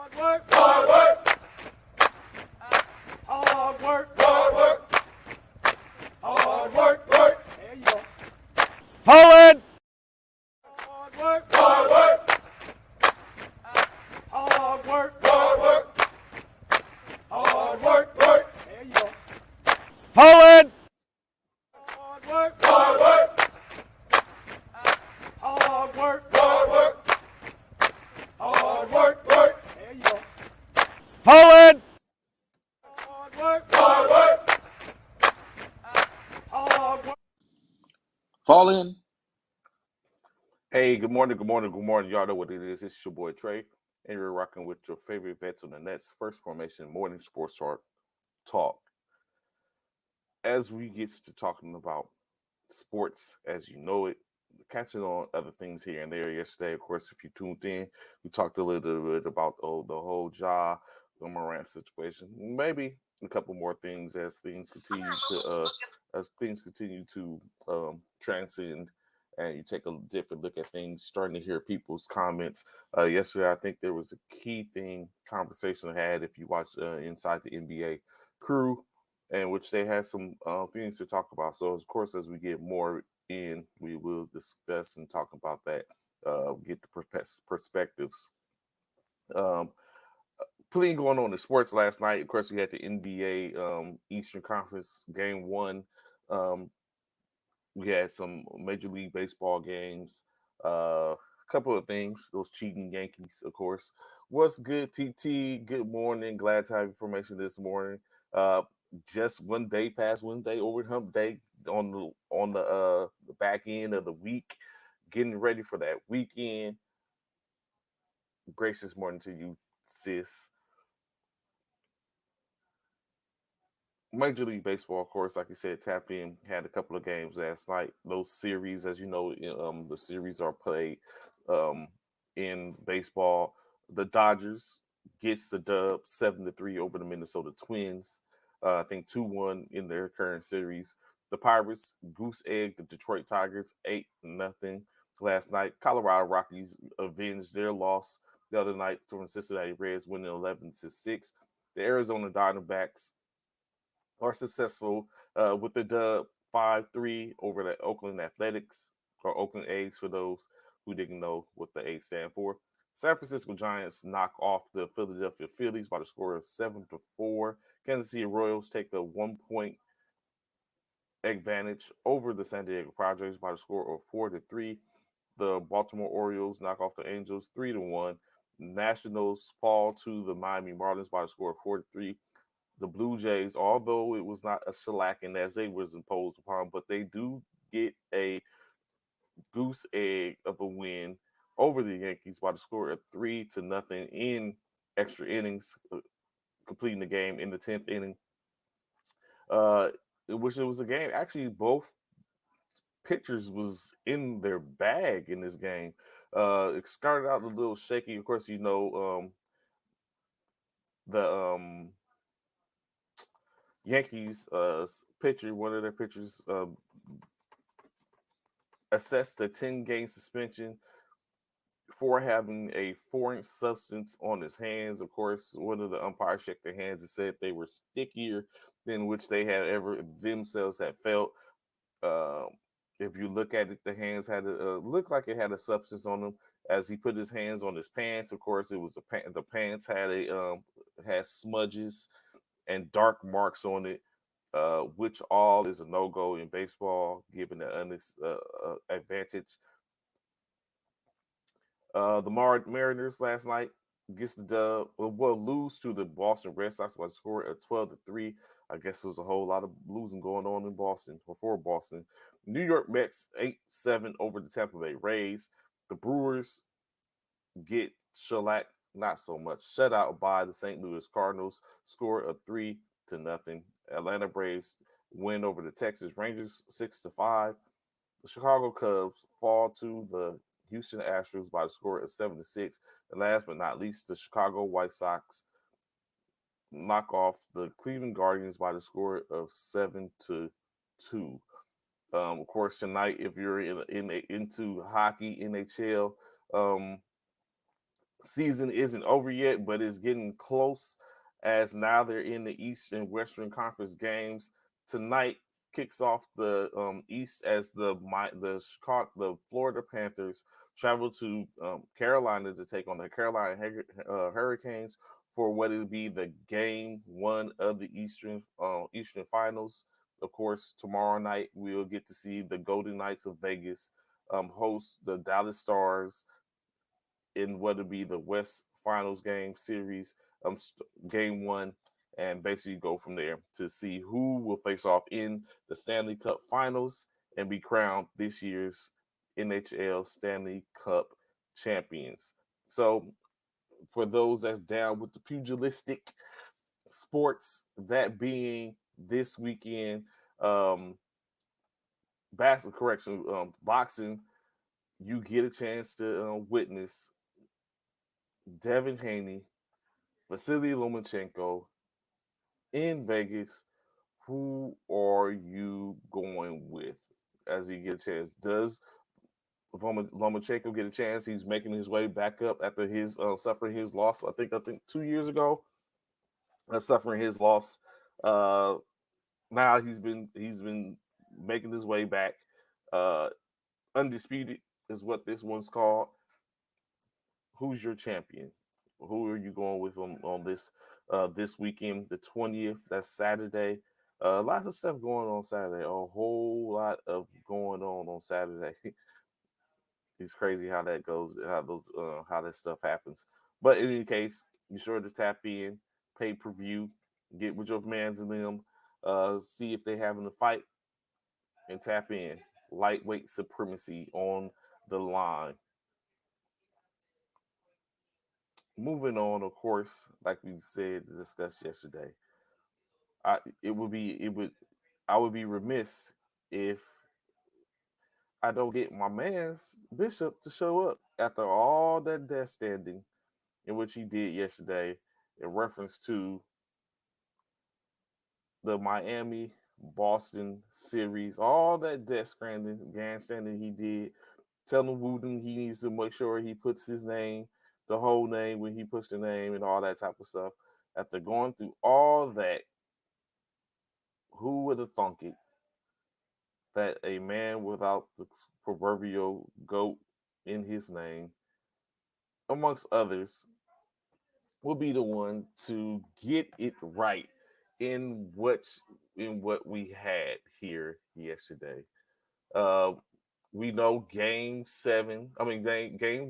Hard work. Hard work. Hard work. Hard work. Work. There you go. Forward. Hard work. Hard work. Hard work. Hard work. Hard work. Work. There you go. Forward. Hard work. Hard work. Hard work. Hard work. Hard work. Work. There you go. Forward. Hard work. Hard work. Hard work. Fall in. Hey, good morning, good morning, good morning. Y'all know what it is. It's your boy Trey, and you're rocking with your favorite vets on the Nets First Formation Morning Sports Talk. As we get to talking about sports as you know it, catching on other things here and there. Yesterday, of course, if you tuned in, we talked a little bit about the whole Ja Morant situation. Maybe a couple more things as things continue to transcend, and you take a different look at things, starting to hear people's comments. Yesterday, I think there was a key conversation I had if you watched Inside the NBA Crew, in which they had some things to talk about. So, of course, as we get more in, we will discuss and talk about that, get the perspectives. Plenty going on in sports last night. Of course, we had the NBA Eastern Conference Game 1. We had some Major League Baseball games. A couple of things. Those cheating Yankees, of course. What's good, TT? Good morning. Glad to have information this morning. Just one day past Wednesday, over hump day on the back end of the week, getting ready for that weekend. Gracious morning to you, sis. Major League Baseball, of course, like you said, tap in, had a couple of games last night. Those series, as you know, the series are played in baseball. The Dodgers gets the dub 7-3 over the Minnesota Twins. I think 2-1 in their current series. The Pirates goose egg the Detroit Tigers 8-0 last night. Colorado Rockies avenged their loss the other night from Cincinnati Reds, winning 11-6. The Arizona Diamondbacks are successful with the dub 5-3 over the Oakland Athletics, or Oakland A's for those who didn't know what the A's stand for. San Francisco Giants knock off the Philadelphia Phillies by the score of 7-4. Kansas City Royals take a 1-point advantage over the San Diego Padres by the score of 4-3. The Baltimore Orioles knock off the Angels 3-1. Nationals fall to the Miami Marlins by the score of 4-3. The Blue Jays, although it was not a shellacking as they was imposed upon, but they do get a goose egg of a win over the Yankees by the score of 3-0 in extra innings, completing the game in the 10th inning. Which it was a game. Actually, both pitchers was in their bag in this game. It started out a little shaky. Of course, you know the Yankees pitcher, one of their pitchers, assessed a 10-game suspension for having a foreign substance on his hands. Of course, one of the umpires checked their hands and said they were stickier than which they had ever themselves had felt. If you look at it, the hands had looked like it had a substance on them. As he put his hands on his pants, of course, it was the pants had had smudges and dark marks on it, which all is a no-go in baseball, given the advantage. The Mariners last night gets the dub. Will lose to the Boston Red Sox by the score of 12-3. I guess there's a whole lot of losing going on in Boston or for Boston. New York Mets 8-7 over the Tampa Bay Rays. The Brewers get shellacked, not so much, shut out by the St. Louis Cardinals, score of 3-0. Atlanta Braves win over the Texas Rangers 6-5. The Chicago Cubs fall to the Houston Astros by the score of 7-6. And last but not least, the Chicago White Sox knock off the Cleveland Guardians by the score of 7-2. Of course, tonight, if you're into hockey, NHL, season isn't over yet, but it's getting close as now they're in the East and Western Conference games. Tonight kicks off the East as the Florida Panthers travel to Carolina to take on the Carolina Hurricanes for what will be the game one of the Eastern Finals. Of course, tomorrow night we'll get to see the Golden Knights of Vegas host the Dallas Stars in what will be the West Finals game series, game one, and basically go from there to see who will face off in the Stanley Cup Finals and be crowned this year's NHL Stanley Cup champions. So, for those that's down with the pugilistic sports, that being this weekend, boxing, you get a chance to witness Devin Haney, Vasily Lomachenko in Vegas. Who are you going with as he get a chance? Does Lomachenko get a chance? He's making his way back up after his suffering his loss. I think 2 years ago, suffering his loss. Now he's been making his way back. Undisputed is what this one's called. Who's your champion? Who are you going with on this weekend, the 20th? That's Saturday. Lots of stuff going on Saturday. A whole lot of going on Saturday. It's crazy how that goes, how that stuff happens. But in any case, be sure to tap in, pay per view, get with your mans and them, see if they're having a fight, and tap in. Lightweight supremacy on the line. Moving on, of course, like we said, discussed yesterday, I would be remiss if I don't get my man's Bishop to show up after all that death standing in which he did yesterday in reference to the Miami Boston series, all that death grandstanding he did, telling Wooten he needs to make sure he puts his name, the whole name when he puts the name and all that type of stuff. After going through all that, who would have thunk it that a man without the proverbial GOAT in his name, amongst others, will be the one to get it right in what we had here yesterday. Uh, we know game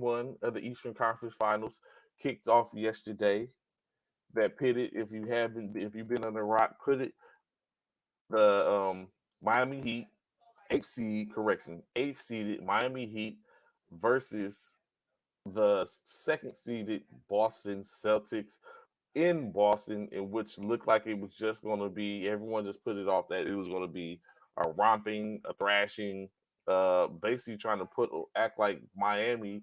one of the Eastern Conference Finals kicked off yesterday. That pitted, if you've been on the rock, put it the Miami Heat, eighth seeded Miami Heat versus the second seeded Boston Celtics in Boston, in which looked like it was just going to be, everyone just put it off that it was going to be a romping, a thrashing, basically trying to act like Miami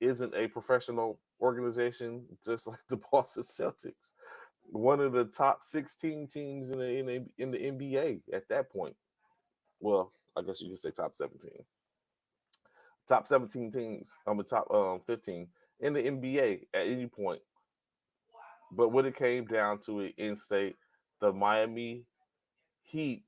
isn't a professional organization, just like the Boston Celtics, one of the top 16 teams in the NBA at that point. Well, I guess you could say top 17. Top 17 teams, the top 15 in the NBA at any point. But when it came down to it in state, the Miami Heat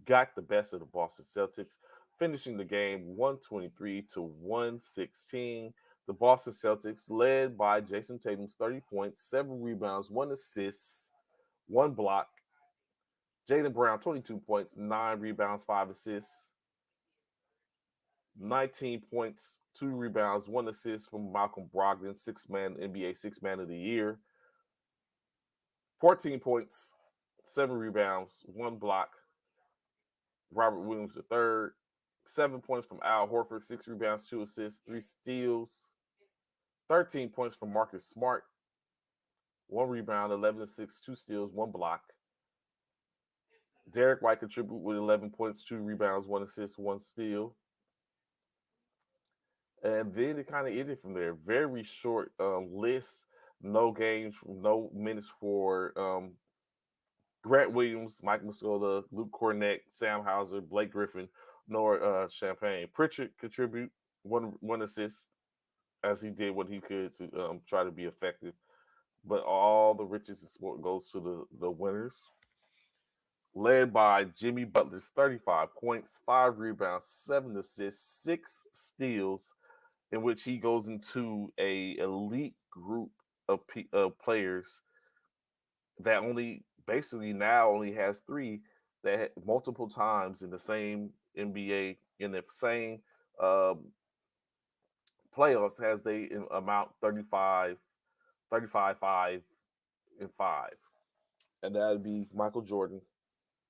got the best of the Boston Celtics, finishing the game 123 to 116. The Boston Celtics, led by Jason Tatum's 30 points, 7 rebounds, 1 assist, 1 block. Jaylen Brown, 22 points, 9 rebounds, 5 assists. 19 points, 2 rebounds, 1 assist from Malcolm Brogdon, NBA Six Man of the Year. 14 points, 7 rebounds, 1 block. Robert Williams III. 7 points from Al Horford, 6 rebounds, 2 assists, 3 steals. 13 points from Marcus Smart, 1 rebound, 11 assists, 2 steals, 1 block. Derek White contributed with 11 points, 2 rebounds, 1 assist, 1 steal. And then it kind of ended from there. Very short list. No games, no minutes for Grant Williams, Mike Muscola, Luke Cornett, Sam Hauser, Blake Griffin, nor Champagne. Pritchard contribute one assist. as he did what he could to try to be effective. But all the riches in sport goes to the winners, led by Jimmy Butler's 35 points, 5 rebounds, 7 assists, 6 steals, in which he goes into a elite group of players that only basically now only has three that multiple times in the same NBA in the same um, playoffs has they amount 35, 35, 5, and 5. And that would be Michael Jordan,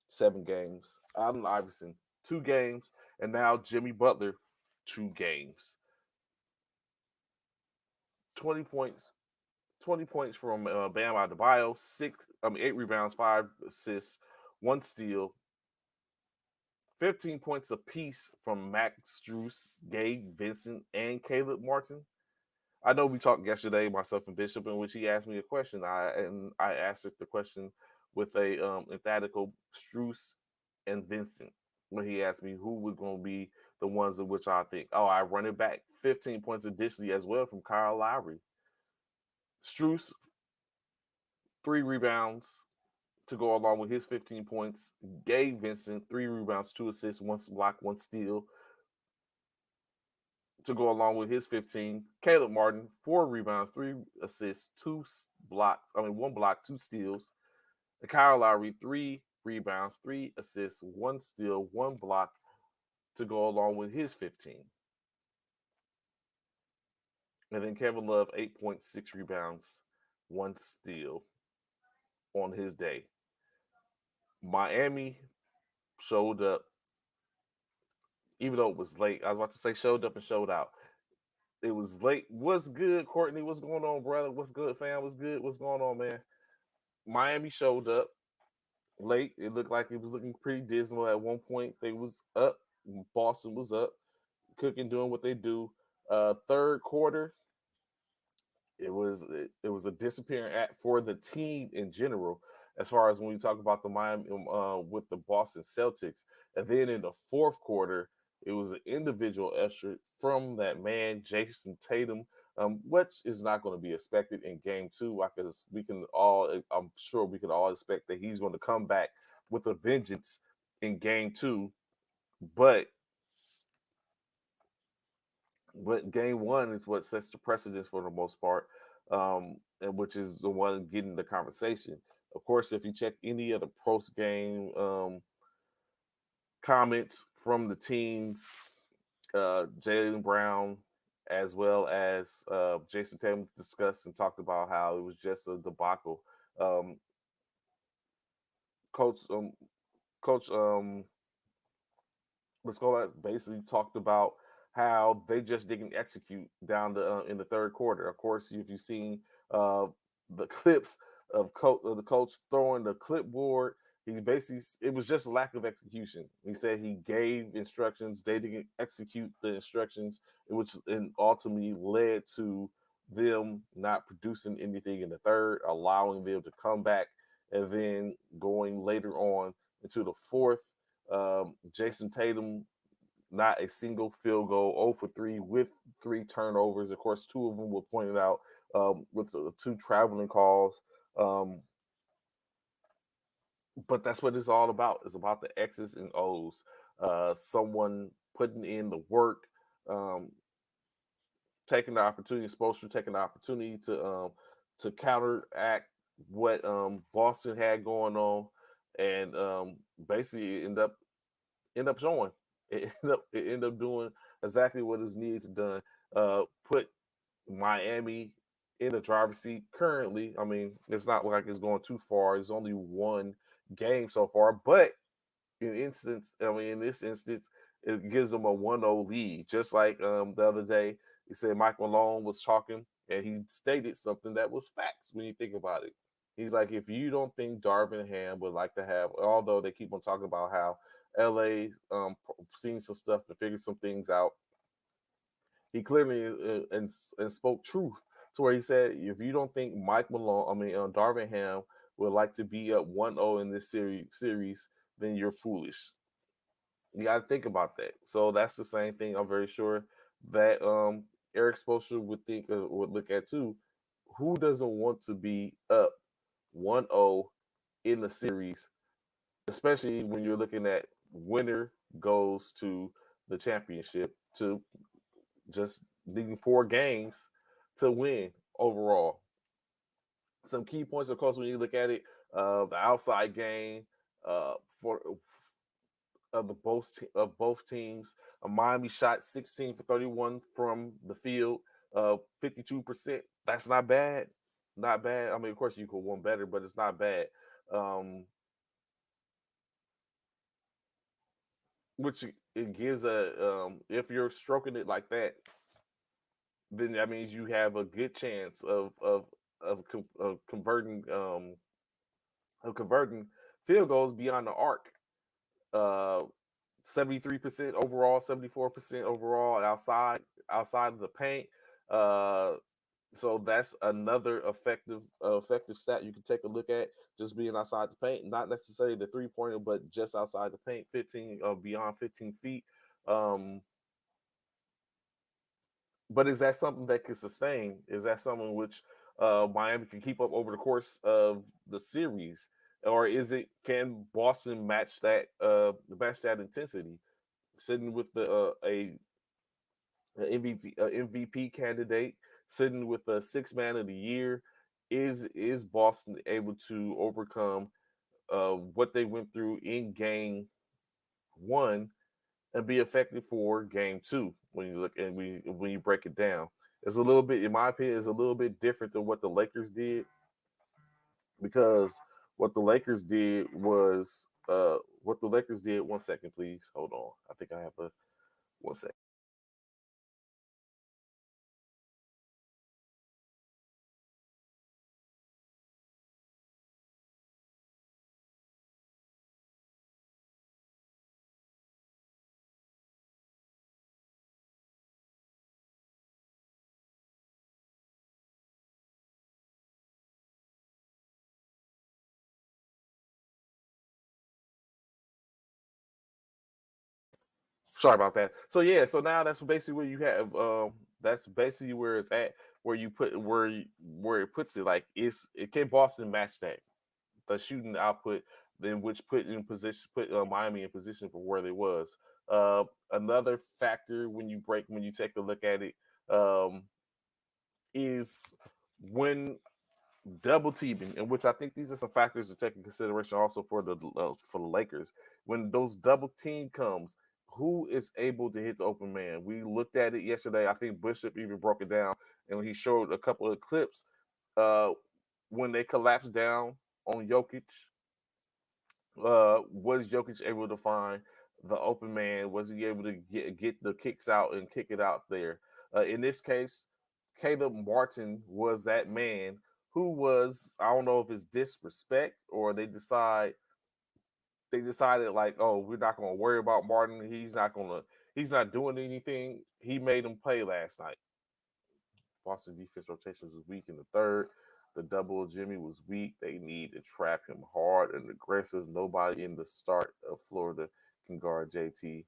7 games, Allen Iverson, 2 games, and now Jimmy Butler, 2 games. 20 points, 20 points from Bam Adebayo, 8 rebounds, 5 assists, 1 steal, 15 points apiece from Max Strus, Gabe Vincent, and Caleb Martin. I know we talked yesterday, myself and Bishop, in which he asked me a question. I asked the question with a emphatical Strus and Vincent. When he asked me who was going to be the ones in which I think, I run it back. 15 points additionally as well from Kyle Lowry. Strus, 3 rebounds to go along with his 15 points. Gabe Vincent, 3 rebounds, 2 assists, 1 block, 1 steal to go along with his 15. Caleb Martin, 4 rebounds, 3 assists, 1 block, 2 steals. And Kyle Lowry, 3 rebounds, 3 assists, 1 steal, 1 block to go along with his 15. And then Kevin Love, 8.6 rebounds, 1 steal on his day. Miami showed up, even though it was late. I was about to say showed up and showed out. It was late. What's good, Courtney? What's going on, brother? What's good, fam? What's good? What's going on, man? Miami showed up late. It looked like it was looking pretty dismal at one point. They was up. Boston was up. Cooking doing what they do. Third quarter, it was a disappearing act for the team in general. As far as when we talk about the Miami with the Boston Celtics, and then in the fourth quarter, it was an individual effort from that man Jason Tatum, which is not going to be expected in Game 2. I'm sure we can all expect that he's going to come back with a vengeance in Game 2, but Game 1 is what sets the precedence for the most part, and which is the one getting the conversation. Of course, if you check any of the post game comments from the teams, Jaylen Brown as well as Jason Tatum discussed and talked about how it was just a debacle. Coach basically talked about how they just didn't execute down in the third quarter. Of course, if you've seen the clips of the coach throwing the clipboard, it was just a lack of execution. He said he gave instructions, they didn't execute the instructions, which ultimately led to them not producing anything in the third, allowing them to come back, and then going later on into the fourth. Jason Tatum, not a single field goal, 0 for 3 with 3 turnovers. Of course, 2 of them were pointed out with the 2 traveling calls. But that's what it's all about. It's about the X's and O's. Someone putting in the work, taking the opportunity, supposed to taking the opportunity to counteract what Boston had going on, and basically end up showing. It ended up doing exactly what is needed to done. Put Miami in the driver's seat currently. I mean, it's not like it's going too far. It's only one game so far, but in this instance, it gives them a 1-0 lead. Just like the other day, he said Mike Malone was talking and he stated something that was facts when you think about it. He's like, if you don't think Darvin Ham would like to have, although they keep on talking about how LA seen some stuff and figured some things out, he clearly and spoke truth to where he said, if you don't think Darvin Ham would like to be up 1-0 in this series, then you're foolish. You got to think about that. So that's the same thing. I'm very sure that Eric Spoelstra would look at too. Who doesn't want to be up 1-0 in the series, especially when you're looking at winner goes to the championship, to just needing 4 games to win overall. Some key points, of course, when you look at it, the outside game for both teams. Miami shot 16 for 31 from the field, 52%. That's not bad. Not bad. I mean, of course, you could want better, but it's not bad. Which it gives if you're stroking it like that, then that means you have a good chance of converting field goals beyond the arc. 73% overall, 74% overall outside of the paint. So that's another effective stat you can take a look at, just being outside the paint, not necessarily the 3-pointer, but just outside the paint, beyond 15 feet. But is that something that can sustain? Is that something which Miami can keep up over the course of the series? Or can Boston match that intensity? Sitting with a MVP candidate, sitting with a 6th man of the year, is Boston able to overcome what they went through in game 1 and be effective for game 2? When you look and when you break it down, it's a little bit, in my opinion, is a little bit different than what the Lakers did, because what the Lakers did was 1 second, please. Hold on. I think I have 1 second. Sorry about that. So yeah, so now that's basically where you have. That's basically where it's at. Where you put where it puts it. Like it can Boston match that, the shooting output, then which put Miami in position for where they was. Another factor when you take a look at it, is when double teaming, in which I think these are some factors to take in consideration also for the Lakers. When those double team comes, who is able to hit the open man? We looked at it yesterday. I think Bishop even broke it down, and he showed a couple of clips when they collapsed down on Jokic. Was Jokic able to find the open man? Was he able to get the kicks out and kick it out there? In this case, Caleb Martin was that man who was, I don't know if it's disrespect or they decided like, oh, we're not going to worry about Martin. He's not doing anything. He made him play last night. Boston defense rotations was weak in the third. The double Jimmy was weak. They need to trap him hard and aggressive. Nobody in the start of Florida can guard JT.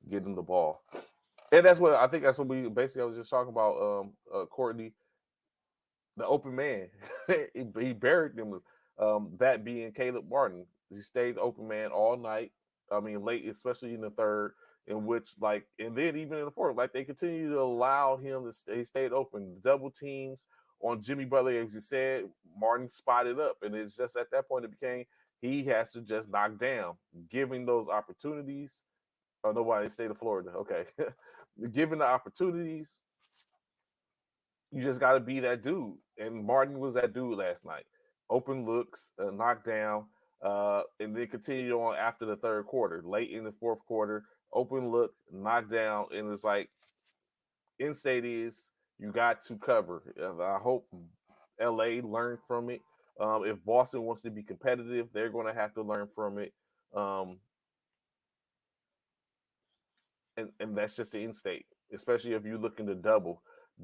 Get him the ball. And that's what I think. That's what I was just talking about. Courtney, the open man, he buried them. That being Caleb Martin, he stayed open man all night. I mean, late, especially in the third, in which and then even in the fourth, they continue to allow him to stay. He stayed open. Double teams on Jimmy Butler, as you said, Martin spotted up, and it's just at that point it became he has to just knock down, giving those opportunities. Oh, nobody in the state of Florida. Okay. Given the opportunities, you just got to be that dude. And Martin was that dude last night. Open looks, knockdown, and then continued on after the third quarter. Late in the fourth quarter, open look, knockdown, and it's like, in-state is you got to cover. I hope LA learned from it. If Boston wants to be competitive, they're going to have to learn from it. And that's just the in-state, especially if you look in the double.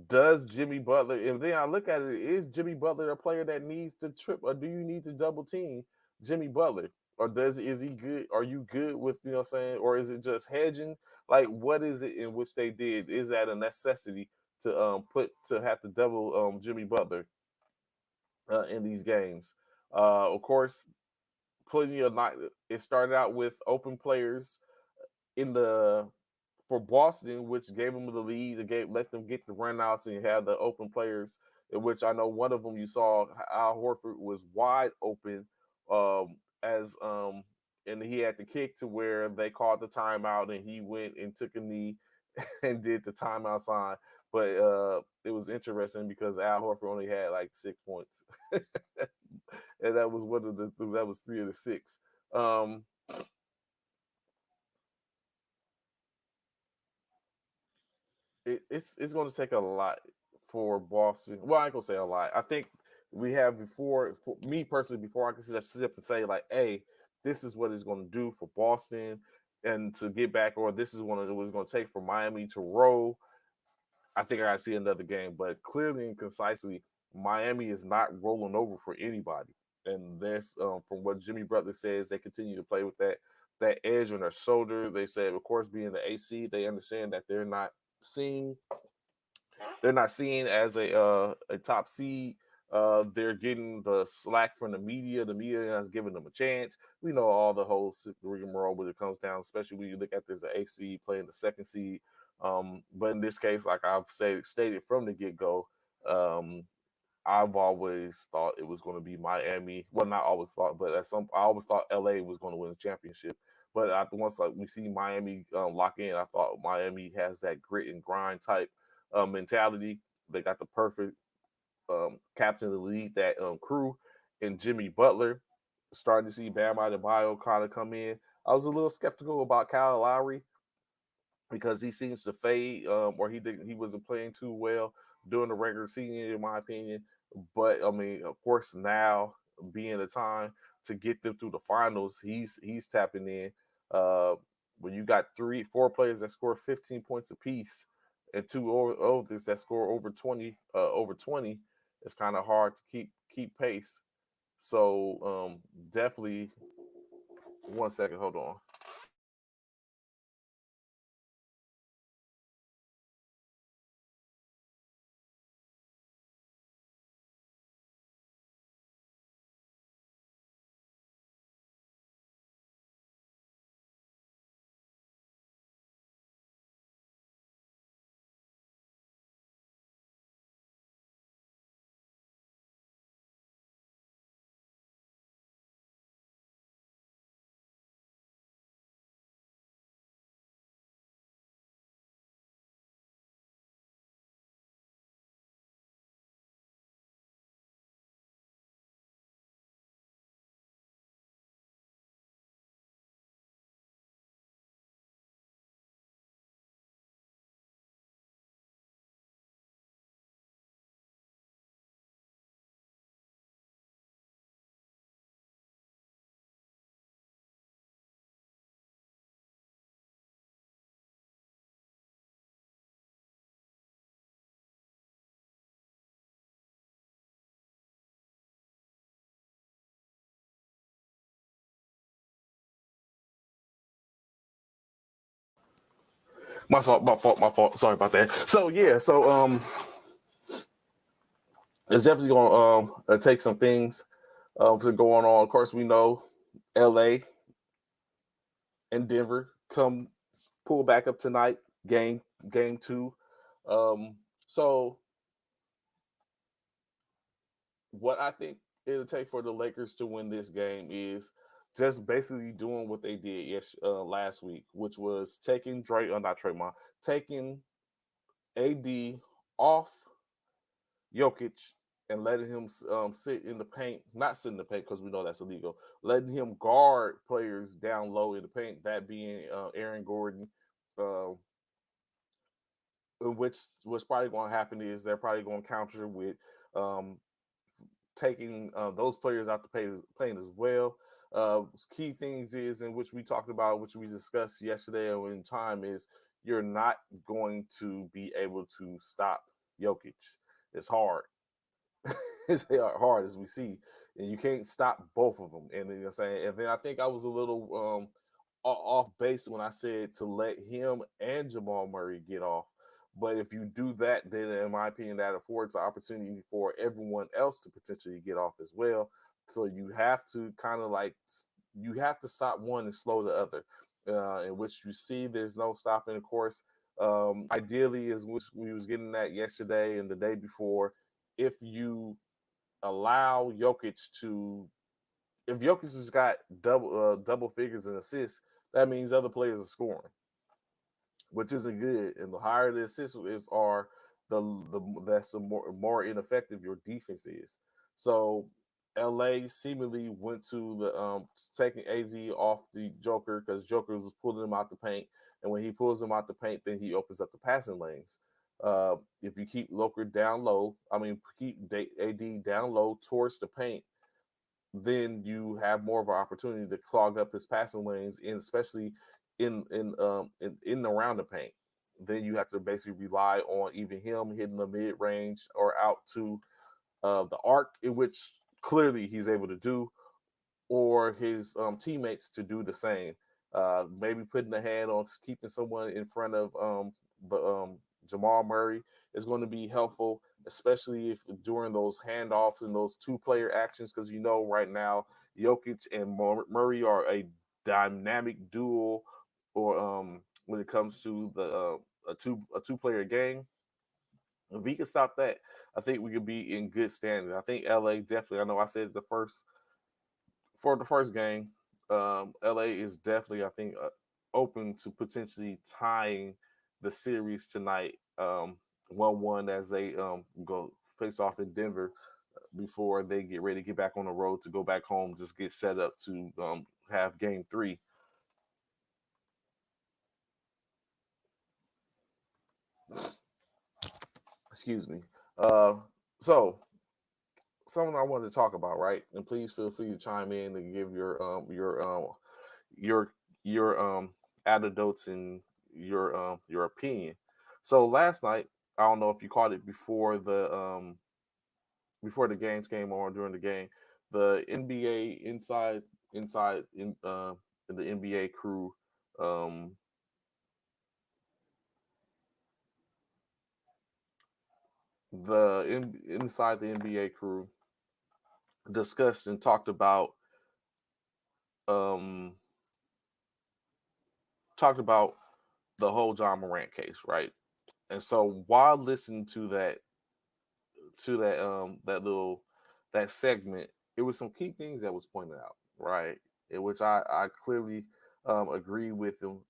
Does Jimmy Butler, if then I look at it, is Jimmy Butler a player that needs to trip, or do you need to double team Jimmy Butler? or is he good? Are you good with, you know what I'm saying? Or is it just hedging? Like, what is it in which they did? Is that a necessity to have to double Jimmy Butler in these games? Of course, plenty of night. It started out with open players in the for Boston, which gave them the lead. It let them get the runouts and have the open players. In which I know one of them you saw, Al Horford was wide open, as and he had the kick to where they called the timeout and he went and took a knee and did the timeout sign. But it was interesting because Al Horford only had like 6 points, and that was that was 3 of the 6. It's going to take a lot for Boston. Well, I ain't gonna say a lot. I think we have before, for me personally, before I can sit up and say like, "Hey, this is what it's going to do for Boston," and to get back, or this is what it's going to take for Miami to roll. I think I got to see another game, but clearly and concisely, Miami is not rolling over for anybody. And that's from what Jimmy Butler says. They continue to play with that edge on their shoulder. They said, of course, being the AC, they understand that seen they're not seen as a top seed. They're getting the slack from the media. The media has given them a chance. We know all the whole rigmarole when it comes down, especially when you look at this eighth seed playing the second seed. But in this case, like I've stated from the get go, I've always thought it was going to be Miami. Well, not always thought, but I always thought LA was going to win the championship. But once we see Miami lock in, I thought Miami has that grit and grind type mentality. They got the perfect captain to lead that crew, and Jimmy Butler. Starting to see Bam Adebayo kind of come in. I was a little skeptical about Kyle Lowry because he seems to fade, or he wasn't playing too well during the regular season, in my opinion. But I mean, of course, now being the time to get them through the finals, he's tapping in. When you got 4 players that score 15 points apiece, and two others that score over 20, it's kind of hard to keep pace. So definitely, 1 second, hold on. My fault. Sorry about that. So yeah, it's definitely going to take some things to go on. Of course, we know L.A. and Denver come pull back up tonight, game 2. So what I think it'll take for the Lakers to win this game is just basically doing what they did last week, which was taking taking AD off Jokic and letting him sit in the paint, not sit in the paint because we know that's illegal, letting him guard players down low in the paint, that being Aaron Gordon, which what's probably going to happen is they're probably going to counter with taking those players out the playing as well. Key things is, in which we talked about, which we discussed yesterday in time, is you're not going to be able to stop Jokic. It's hard. It's hard as we see. and you can't stop both of them. And I'm saying, and then I think I was a little off base when I said to let him and Jamal Murray get off. But if you do that, then in my opinion, that affords an opportunity for everyone else to potentially get off as well. So you have to kind of like you have to stop one and slow the other. In which you see there's no stopping. Of course, ideally is which we was getting that yesterday and the day before. If you allow Jokic to, if Jokic has got double figures in assists, that means other players are scoring, which isn't good. And the higher the assists is are, the more ineffective your defense is. So LA seemingly went to the taking AD off the Joker because Joker was pulling him out the paint, and when he pulls him out the paint, then he opens up the passing lanes. If you keep Joker down low, keep AD down low towards the paint, then you have more of an opportunity to clog up his passing lanes, and especially in around the paint. Then you have to basically rely on either him hitting the mid range or out to the arc, in which clearly he's able to do, or his teammates to do the same. Maybe putting a hand on keeping someone in front of Jamal Murray is going to be helpful, especially if during those handoffs and those two-player actions, because right now Jokic and Murray are a dynamic duo, or when it comes to the a two-player game. If he can stop that, I think we could be in good standing. I think LA definitely. I know I said for the first game, LA is definitely, I think, open to potentially tying the series tonight, 1-1 as they go face off in Denver before they get ready to get back on the road to go back home, just get set up to have game 3. Excuse me. So something I wanted to talk about, right? And please feel free to chime in and give your anecdotes and your opinion. So last night, I don't know if you caught it before the games came on during the game, the NBA inside in the NBA crew um inside the NBA crew discussed and um talked about the whole John Morant case, right? And so while listening to that segment, it was some key things that was pointed out, right? In which I clearly agree with him,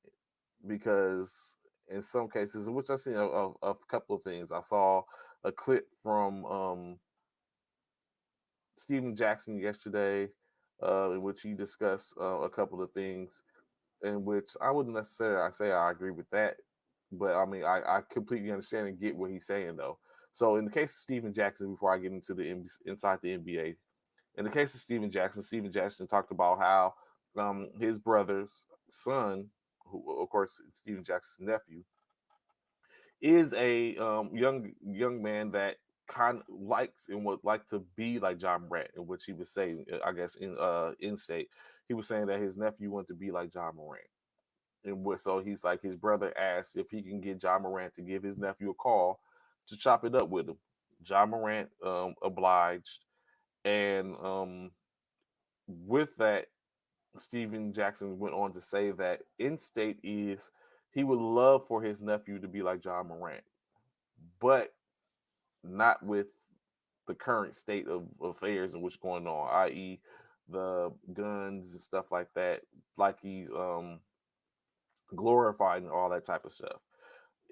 because in some cases, in which I seen a couple of things. I saw a clip from Stephen Jackson yesterday, in which he discussed a couple of things, in which I wouldn't necessarily say I agree with that, but I completely understand and get what he's saying though. So in the case of Stephen Jackson, before I get into the inside the NBA, in the case of Stephen Jackson talked about how his brother's son, who of course is Stephen Jackson's nephew, is a young man that kind of likes and would like to be like John Morant, in which he was saying, I guess in state, he was saying that his nephew wanted to be like John Morant. And so he's like, his brother asked if he can get John Morant to give his nephew a call to chop it up with him. John Morant obliged, and with that, Stephen Jackson went on to say that in state is he would love for his nephew to be like John Morant, but not with the current state of affairs in which going on, i.e., the guns and stuff like that, like he's glorified and all that type of stuff.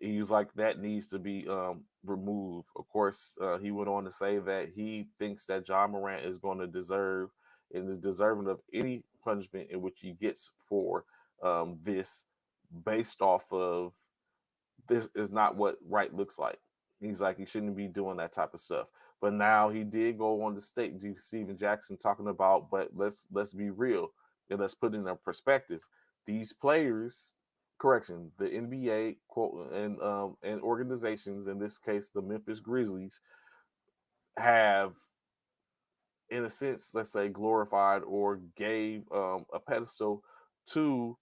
He was like, that needs to be removed. Of course, he went on to say that he thinks that John Morant is going to deserve and is deserving of any punishment in which he gets for this, based off of this is not what right looks like. He's like, he shouldn't be doing that type of stuff. But now he did go on the state, Stephen Jackson, talking about, but let's be real and let's put in a perspective. These players, correction, the NBA quote and organizations, in this case the Memphis Grizzlies, have in a sense, let's say, glorified or gave a pedestal to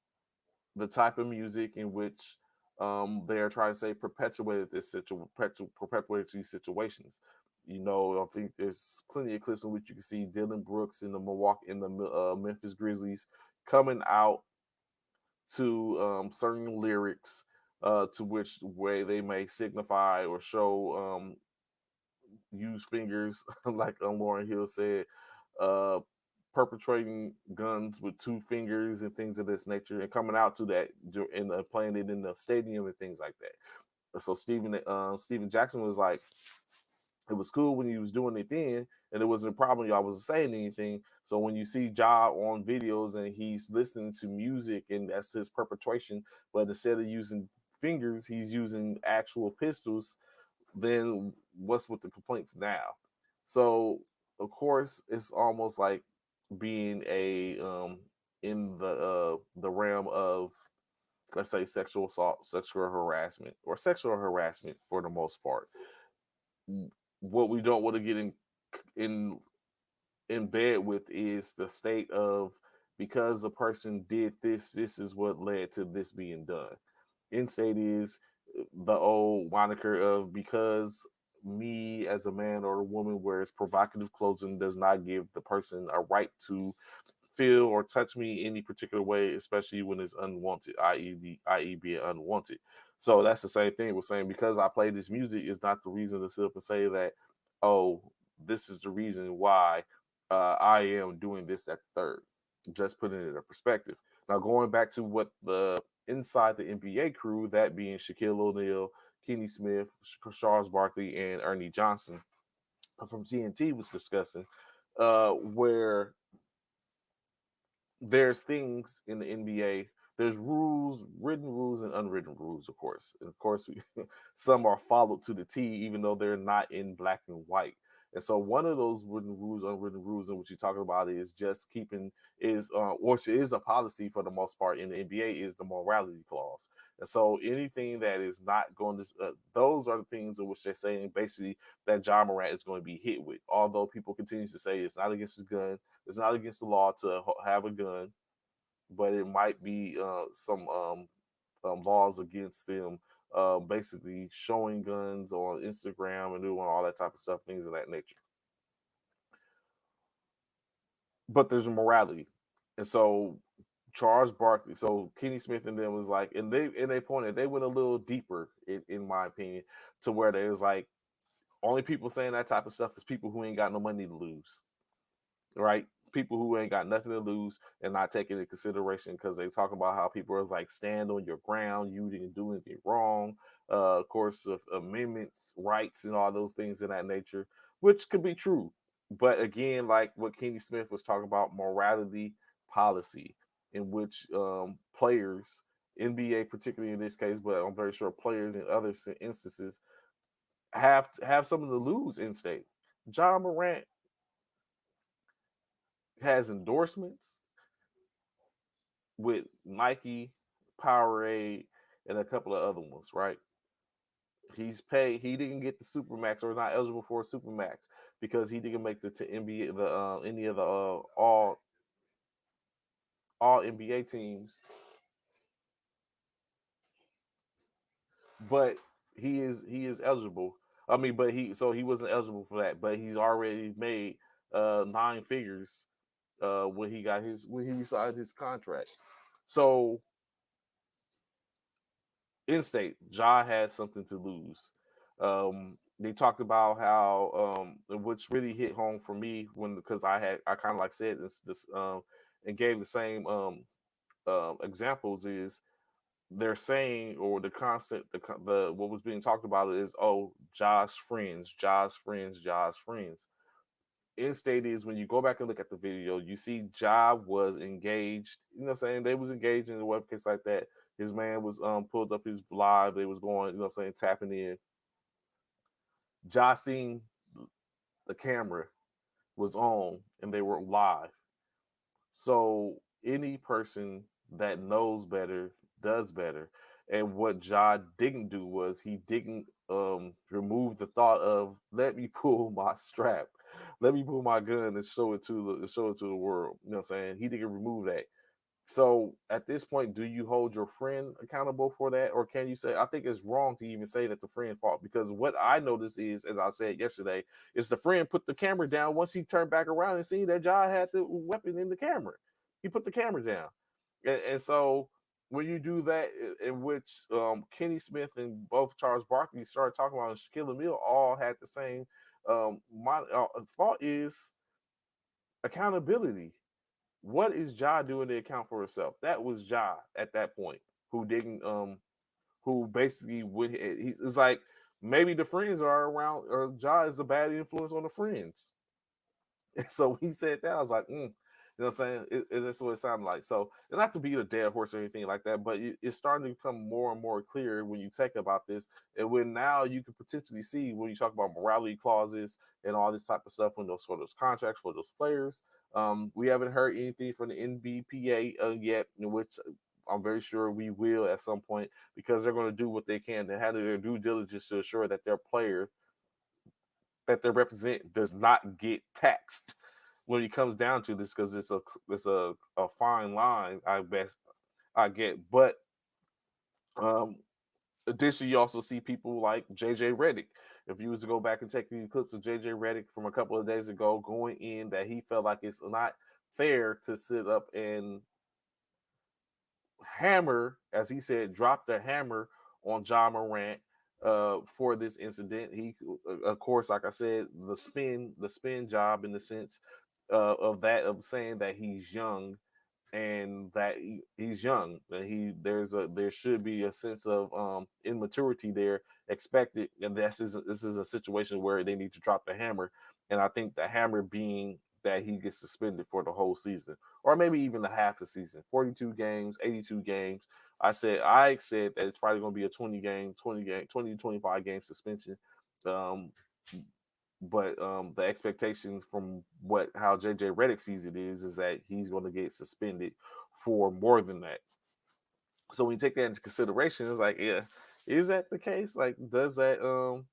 the type of music in which they are trying to say perpetuated perpetuated these situations. You know, I think there's plenty of clips in which you can see Dylan Brooks in the Memphis Grizzlies coming out to certain lyrics to which way they may signify or show use fingers, like Lauren Hill said, uh, perpetrating guns with two fingers and things of this nature, and coming out to that and playing it in the stadium and things like that. So Steven Jackson was like, it was cool when he was doing it then, and it wasn't a problem. Y'all wasn't saying anything. So when you see Ja on videos and he's listening to music and that's his perpetration, but instead of using fingers, he's using actual pistols, then what's with the complaints now? So of course it's almost like being a in the realm of, let's say, sexual assault, sexual harassment, or sexual harassment for the most part. What we don't want to get in in bed with is the state of, because a person did this, this is what led to this being done. In state is the old moniker of, because me as a man or a woman wears provocative clothing does not give the person a right to feel or touch me any particular way, especially when it's unwanted, i.e. being unwanted. So that's the same thing we're saying. Because I play this music is not the reason to sit up and say that, oh, this is the reason why I am doing this, that, third. Just putting it in perspective. Now going back to what the inside the NBA crew, that being Shaquille O'Neal, Kenny Smith, Charles Barkley, and Ernie Johnson from TNT was discussing, where there's things in the NBA. There's rules, written rules and unwritten rules, of course. And of course, some are followed to the T, even though they're not in black and white. And so, one of those written rules, unwritten rules, in which you're talking about is just keeping which is a policy for the most part in the NBA, is the morality clause. And so, anything that is not going to, those are the things in which they're saying basically that Ja Morant is going to be hit with. Although people continue to say it's not against the gun, it's not against the law to have a gun, but it might be some laws against them basically showing guns on Instagram and doing all that type of stuff, things of that nature. But there's a morality. And so Charles Barkley, so Kenny Smith and them was like, and they pointed, they went a little deeper in my opinion, to where they was like, only people saying that type of stuff is people who ain't got no money to lose, right? People who ain't got nothing to lose and not taking into consideration, because they talk about how people are like, stand on your ground, you didn't do anything wrong. Of course, of amendments, rights, and all those things of that nature, which could be true. But again, like what Kenny Smith was talking about, morality policy, in which players, NBA particularly in this case, but I'm very sure players in other instances have something to lose in state. Ja Morant has endorsements with Nike, Powerade, and a couple of other ones, right? He's paid. He didn't get the Supermax, or not eligible for a Supermax, because he didn't make the NBA, any of the all NBA teams. But he is eligible. I mean, but he wasn't eligible for that. But he's already made 9 figures when he signed his contract. So in state, Ja has something to lose. They talked about how, which really hit home for me, because I kind of like said this and gave the same examples, is they're saying, or the concept, the what was being talked about is, oh, Ja's friends, Ja's friends, Ja's friends. In state is, when you go back and look at the video, you see Ja was engaged. You know what I'm saying? They was engaged in the web case like that. His man was pulled up his live. They was going, you know what I'm saying, tapping in. Ja seen the camera was on and they were live. So any person that knows better does better. And what Ja didn't do was he didn't remove the thought of, let me pull my strap. Let me pull my gun and show it to the world. You know what I'm saying? He didn't remove that. So at this point, do you hold your friend accountable for that, or can you say? I think it's wrong to even say that the friend fault, because what I noticed is, as I said yesterday, is the friend put the camera down once he turned back around and seen that Jai had the weapon in the camera. He put the camera down, and so when you do that, in which Kenny Smith and both Charles Barkley started talking about, and Shaquille O'Neal all had the same my thought is accountability. What is Ja doing to account for herself? That was Ja at that point, who didn't who basically would it's like maybe the friends are around, or Ja is a bad influence on the friends. So he said that, I was like, you know what I'm saying? That's what it sounded like. So, not to be a dead horse or anything like that, but it's starting to become more and more clear when you take about this, and when now you can potentially see when you talk about morality clauses and all this type of stuff when those for those contracts for those players. We haven't heard anything from the NBPA yet, in which I'm very sure we will at some point, because they're going to do what they can to handle their due diligence to ensure that their player that they represent does not get taxed when it comes down to this, because it's a fine line, I get. But um additionally, you also see people like JJ Redick. If you was to go back and take the clips of JJ Redick from a couple of days ago, going in that he felt like it's not fair to sit up and hammer, as he said, drop the hammer on Ja Morant for this incident. He, of course, like I said, the spin job in the sense of saying that he's young, and that he's young, and there should be a sense of immaturity there expected, and this is a situation where they need to drop the hammer, and I think the hammer being that he gets suspended for the whole season, or maybe even the half the season, 42 games, 82 games. I said that it's probably going to be a 20 to 25 game suspension. Um, but the expectation from how JJ Redick sees it is that he's going to get suspended for more than that. So when you take that into consideration, it's like, yeah, is that the case? Like, does it um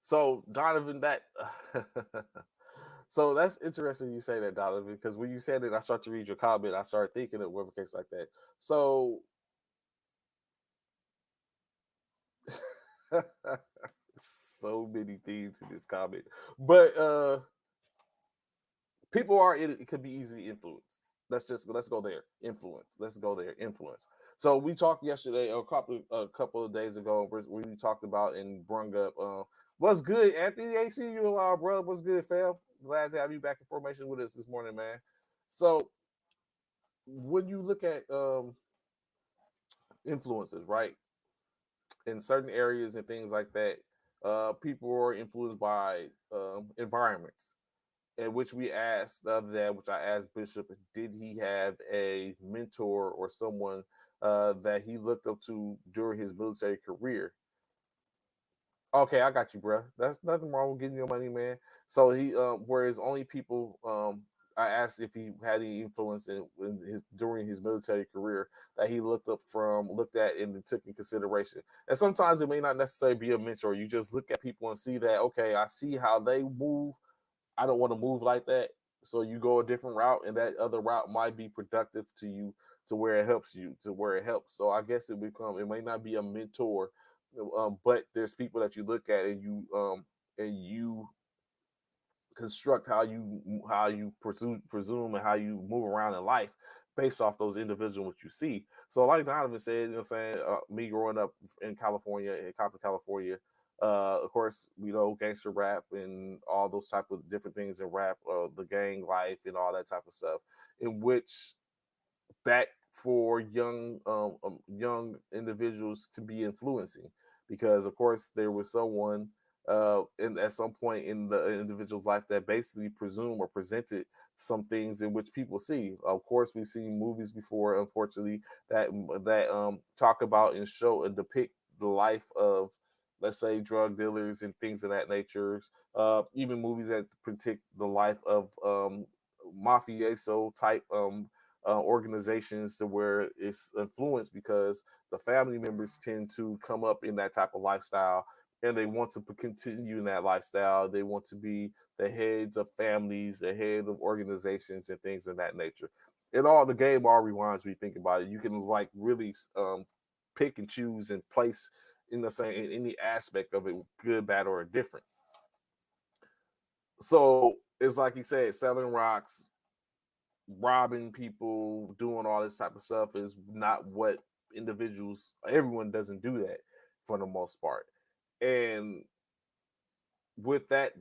so Donovan, that so that's interesting you say that, Donovan, because when you said it, I start to read your comment, I start thinking of whatever case like that. So so many things in this comment, but people are, it could be easily influenced. Let's go there. Influence. Let's go there. Influence. So we talked yesterday, a couple of days ago, where we talked about and brung up what's good, Anthony. I see you a lot, bro. What's good, fam? Glad to have you back in formation with us this morning, man. So when you look at influences, right, in certain areas and things like that, people are influenced by environments, in which we asked the other day, which I asked Bishop, did he have a mentor or someone that he looked up to during his military career? Okay, I got you, bro. That's nothing wrong with getting your money, man. So he, whereas only people, I asked if he had any influence in his during his military career that he looked at, and took in consideration. And sometimes it may not necessarily be a mentor. You just look at people and see that, okay, I see how they move. I don't want to move like that. So you go a different route, and that other route might be productive to you, to where it helps you, to where it helps. So I guess it may not be a mentor, but there's people that you look at, and you construct how you presume and how you move around in life based off those individuals what you see. So like Donovan said, you know what I'm saying, me growing up in California, in Compton, California, of course, we know gangster rap and all those type of different things in rap, the gang life and all that type of stuff, in which that for young individuals can be influencing, because of course there was someone at some point in the individual's life that basically presumed or presented some things in which people see. Of course, we've seen movies before, unfortunately, that talk about and show and depict the life of, let's say, drug dealers and things of that nature. Even movies that depict the life of mafioso type organizations to where it's influenced because the family members tend to come up in that type of lifestyle and they want to continue in that lifestyle. They want to be the heads of families, the heads of organizations, and things of that nature. The game all rewinds when you think about it. You can like really pick and choose and place in the same in any aspect of it, good, bad, or different. So it's like you said, selling rocks, robbing people, doing all this type of stuff is not what individuals. Everyone doesn't do that for the most part, and with that,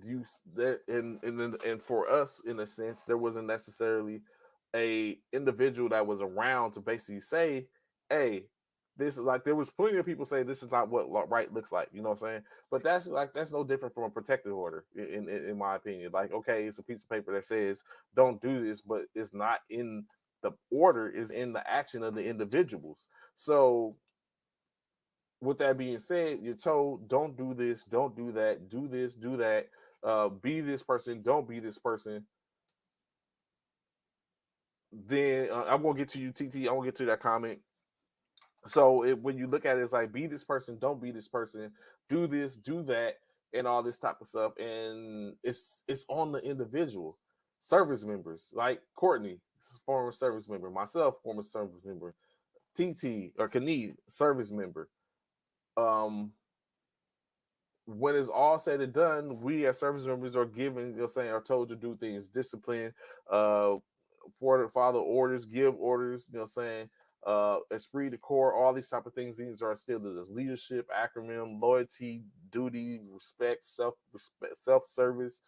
and for us, in a sense, there wasn't necessarily a individual that was around to basically say, "Hey, this is like." There was plenty of people say this is not what right looks like. You know what I'm saying? But that's no different from a protective order, in my opinion. Like, okay, it's a piece of paper that says don't do this, but it's not in the order; is in the action of the individuals. So with that being said, you're told don't do this, don't do that, do this, do that, be this person, don't be this person. Then I'm gonna get to you, TT. I'm gonna get to that comment. So when you look at it, it's like be this person, don't be this person, do this, do that, and all this type of stuff. And it's on the individual. Service members like Courtney, former service member, myself, former service member, TT or Kane, service member. When it's all said and done, we as service members are given, are told to do things, discipline, uh, follow orders, give orders, esprit de corps, all these type of things. These are still as leadership, acronym, loyalty, duty, respect, self-service,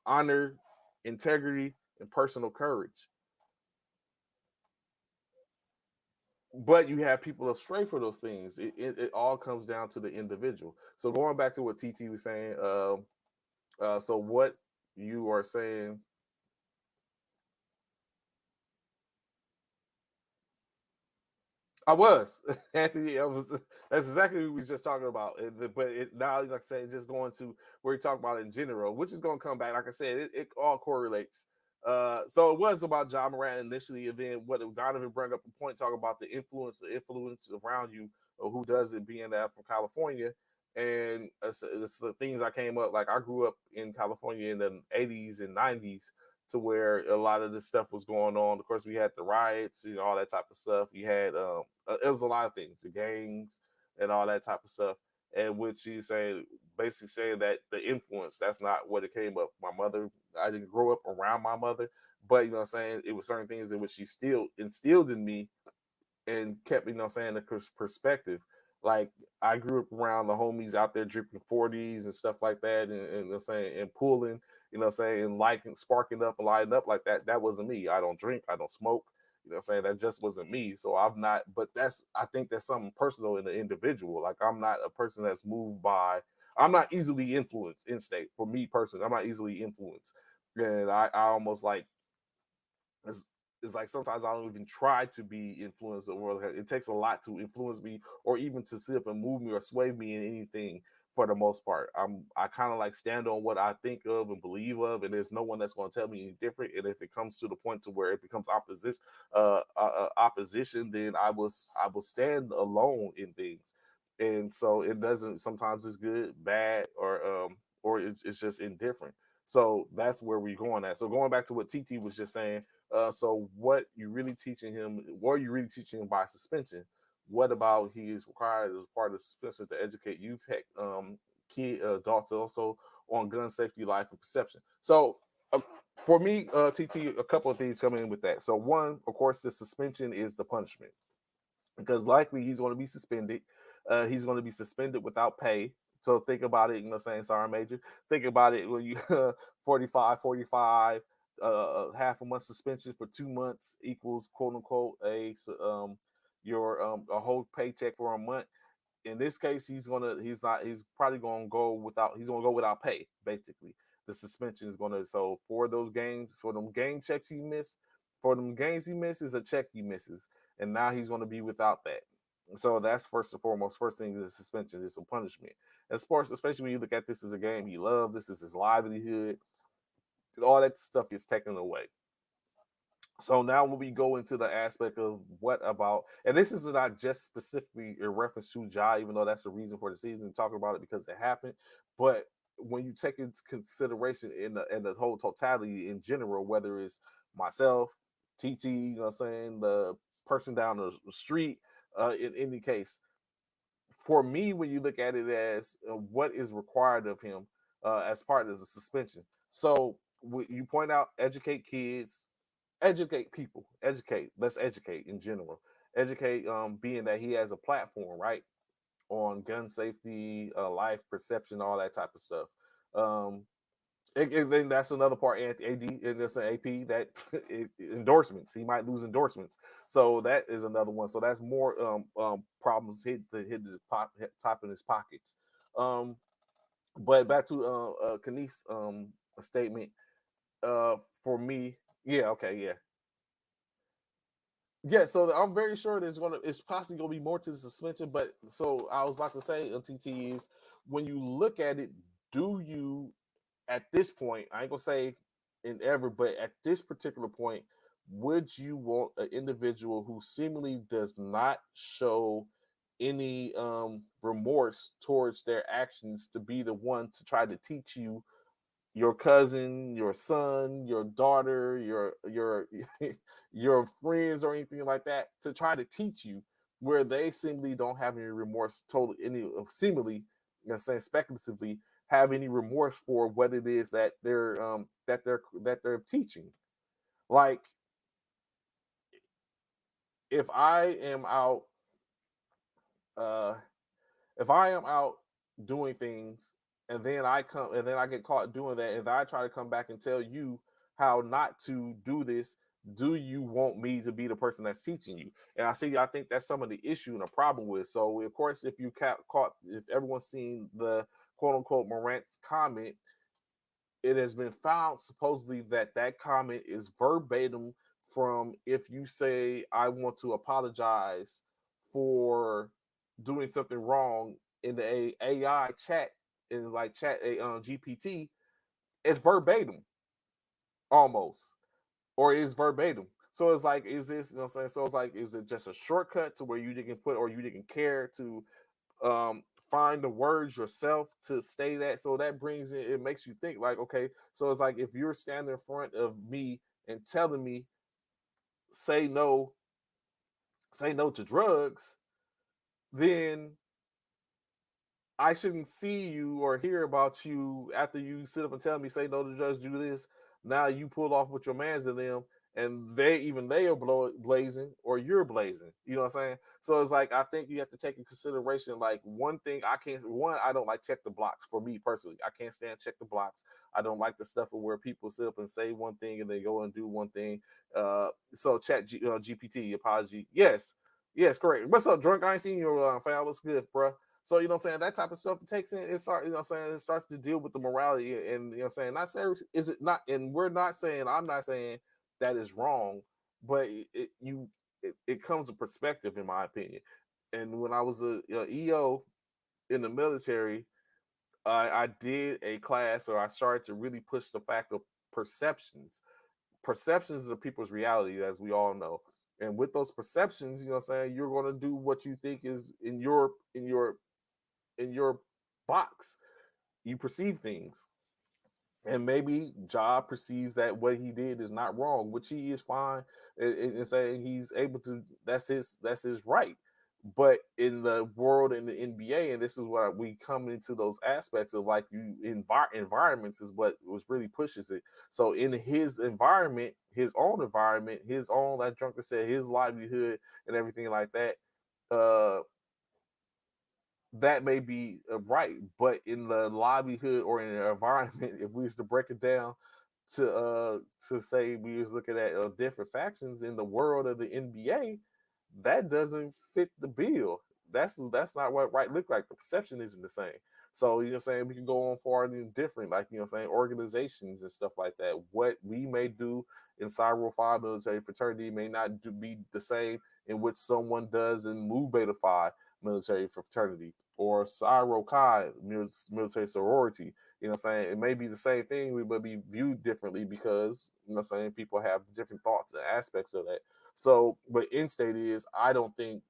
honor, integrity, and personal courage. But you have people astray for those things. It all comes down to the individual. So going back to what TT was saying, so what you are saying, I was Anthony. That's exactly what we was just talking about. But now, like I said, just going to where you talk about it in general, which is going to come back. Like I said, it all correlates. So it was about Ja Morant initially, and then what Donovan brought up a point talking about the influence around you, or who does it, being that from California. And it's the things I came up like. I grew up in California in the 80s and 90s, to where a lot of this stuff was going on. Of course, we had the riots and all that type of stuff. You had it was a lot of things, the gangs and all that type of stuff. And which she's saying, basically saying that the influence, that's not what it came up. My mother, I didn't grow up around my mother, but you know what I'm saying, it was certain things in which she still instilled in me and kept, the perspective. Like I grew up around the homies out there drinking 40s and stuff like that, and saying and pulling, and liking, sparking up and lighting up like that. That wasn't me. I don't drink, I don't smoke. That just wasn't me. So I'm not. But I think that's something personal in the individual. Like I'm not a person that's moved by. I'm not easily influenced in state. For me personally, I'm not easily influenced, and I almost like it's like sometimes I don't even try to be influenced. Or it takes a lot to influence me, or even to sit up and move me or sway me in anything. For the most part, I kind of like stand on what I think of and believe of, and there's no one that's going to tell me any different. And if it comes to the point to where it becomes opposition, then I will stand alone in things. And so it doesn't. Sometimes it's good, bad, or it's just indifferent. So that's where we're going at. So going back to what TT was just saying, so what you really teaching him? What are you really teaching him by suspension? What about he is required as part of suspension to educate youth, kid adults also on gun safety, life, and perception? So for me, TT, a couple of things coming in with that. So one, of course, the suspension is the punishment, because likely he's going to be suspended. He's going to be suspended without pay. So think about it, Sergeant Major. Think about it when you 45, half a month suspension for 2 months equals quote unquote a whole paycheck for a month. In this case, he's probably gonna go without pay, basically. The suspension is gonna, so for those games, for them game checks he missed, for them games he misses, a check he misses, and now he's gonna be without that. So that's first and foremost. First thing is suspension, is a punishment. And sports, especially when you look at this as a game he loves, this is his livelihood, all that stuff gets taken away. So now when we go into the aspect of what about, and this is not just specifically in reference to Ja, even though that's the reason for the season, talking about it because it happened, but when you take into consideration in the whole totality in general, whether it's myself, TT, you know what I'm saying, the person down the street, in any case, for me, when you look at it as what is required of him as part of the suspension. So you point out educate kids, educate people, educate. Let's educate in general. Educate, being that he has a platform, right, on gun safety, life perception, all that type of stuff. Um, then that's another part. AD and there's an AP that endorsements. He might lose endorsements, so that is another one. So that's more problems hit his top in his pockets. Um, but back to Kanice's statement. For me, yeah, okay, yeah. Yeah, so I'm very sure it's possibly gonna be more to the suspension. But so I was about to say, TT, is when you look at it, do you at this point, I ain't gonna say in ever, but at this particular point, would you want an individual who seemingly does not show any remorse towards their actions to be the one to try to teach you, your cousin, your son, your daughter, your your friends or anything like that, to try to teach you, where they seemingly don't have any remorse, totally any seemingly, you know, saying speculatively, have any remorse for what it is that they're teaching. Like, if I am out, uh if I am out doing things and then I get caught doing that, and I try to come back and tell you how not to do this, do you want me to be the person that's teaching you? And I think that's some of the issue and the problem with. So of course, if you caught, if everyone's seen the quote unquote Morant's comment, it has been found supposedly that that comment is verbatim from, if you say I want to apologize for doing something wrong in the AI chat, in like chat a GPT, it's verbatim almost, or is verbatim. So it's like, is this, you know what I'm saying? So it's like, is it just a shortcut to where you didn't put, or you didn't care to find the words yourself to say that? So that brings it makes you think like, okay, so it's like, if you're standing in front of me and telling me say no, say no to drugs, then I shouldn't see you or hear about you after you sit up and tell me say no to drugs, do this. Now you pull off with your mans in them, and they are blazing, or you're blazing. You know what I'm saying? So it's like, I think you have to take in consideration, like, one thing I don't like check the blocks. For me personally, I can't stand check the blocks. I don't like the stuff where people sit up and say one thing and they go and do one thing. So GPT apology. Yes, correct. What's up, drunk? I ain't seen you, fam. What's good, bro? So, you know what I'm saying, that type of stuff takes in, it starts, you know what I'm saying, it starts to deal with the morality, and, you know what I'm saying, not saying, is it not, and I'm not saying that is wrong, but it comes with perspective, in my opinion. And when I was a EO in the military, I did a class, or I started to really push the fact of perceptions. Perceptions are people's reality, as we all know. And with those perceptions, you know what I'm saying, you're going to do what you think is in your box. You perceive things, and maybe Job perceives that what he did is not wrong, which he is fine, and saying he's able to. That's his right. But in the world, in the NBA, and this is why we come into those aspects of, like, environments is what was really pushes it. So in his environment, his own, like Drunker said, his livelihood and everything like that, uh that may be right, but in the livelihood or in the environment, if we was to break it down to say we was looking at different factions in the world of the NBA, that doesn't fit the bill. That's not what right look like. The perception isn't the same. So, you know what I'm saying, we can go on far and different, like, you know what I'm saying, organizations and stuff like that. What we may do in Psi Rho 5 military fraternity may not be the same in which someone does in Mu Beta Phi military fraternity. or Cyro Kai military sorority. You know what I'm saying? It may be the same thing, but be viewed differently because, you know what I'm saying, people have different thoughts and aspects of that. So, but in state is, I don't think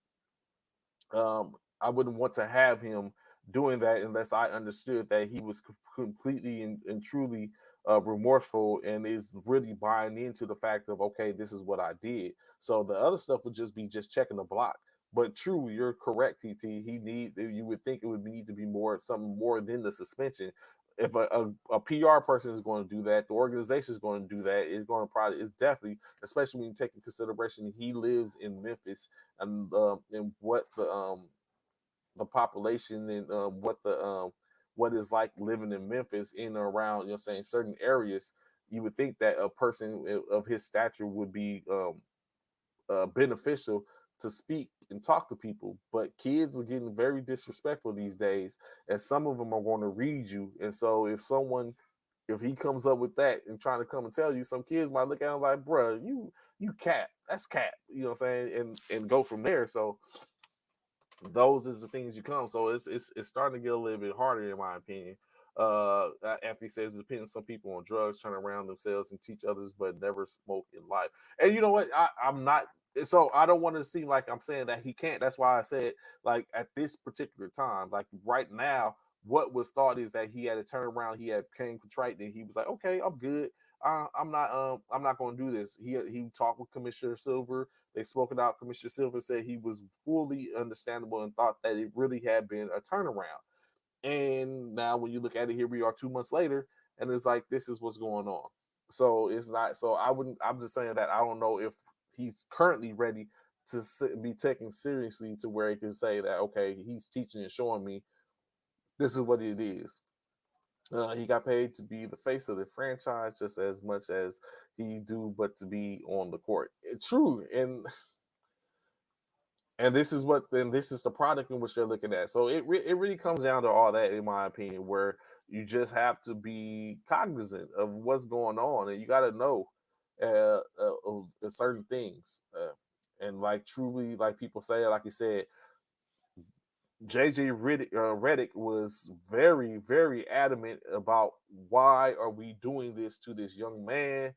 I wouldn't want to have him doing that unless I understood that he was completely and truly remorseful and is really buying into the fact of, okay, this is what I did. So the other stuff would just be just checking the block. But true, you're correct, TT. He needs. You would think it would need to be more something more than the suspension. If a PR person is going to do that, the organization is going to do that. It's going to probably, it's definitely, especially when you take in consideration he lives in Memphis and the population and what is like living in Memphis in and around, you know, saying certain areas. You would think that a person of his stature would be beneficial to speak and talk to people, but kids are getting very disrespectful these days, and some of them are going to read you. And so if he comes up with that and trying to come and tell you, some kids might look at him like, bruh, you cap, that's cap, you know what I'm saying, and go from there. So those is the things you come. So it's starting to get a little bit harder in my opinion. Anthony says it depends on some people on drugs, turn around themselves and teach others, but never smoke in life. And you know what? I'm not. So I don't want to seem like I'm saying that he can't. That's why I said, like, at this particular time, like right now, what was thought is that he had to turn around. He had came contrite, and he was like, okay, I'm good. I'm not going to do this. He talked with Commissioner Silver. They spoke it out. Commissioner Silver said he was fully understandable and thought that it really had been a turnaround. And now when you look at it, here we are 2 months later, and it's like, this is what's going on. So it's not, so I'm just saying that I don't know if he's currently ready to be taken seriously to where he can say that, okay, he's teaching and showing me this is what it is. He got paid to be the face of the franchise just as much as he do, but to be on the court. True, and this is the product in which they're looking at. So it really comes down to all that, in my opinion, where you just have to be cognizant of what's going on, and you got to know certain things, and like truly, like people say, like you said, JJ Redick was very, very adamant about why are we doing this to this young man.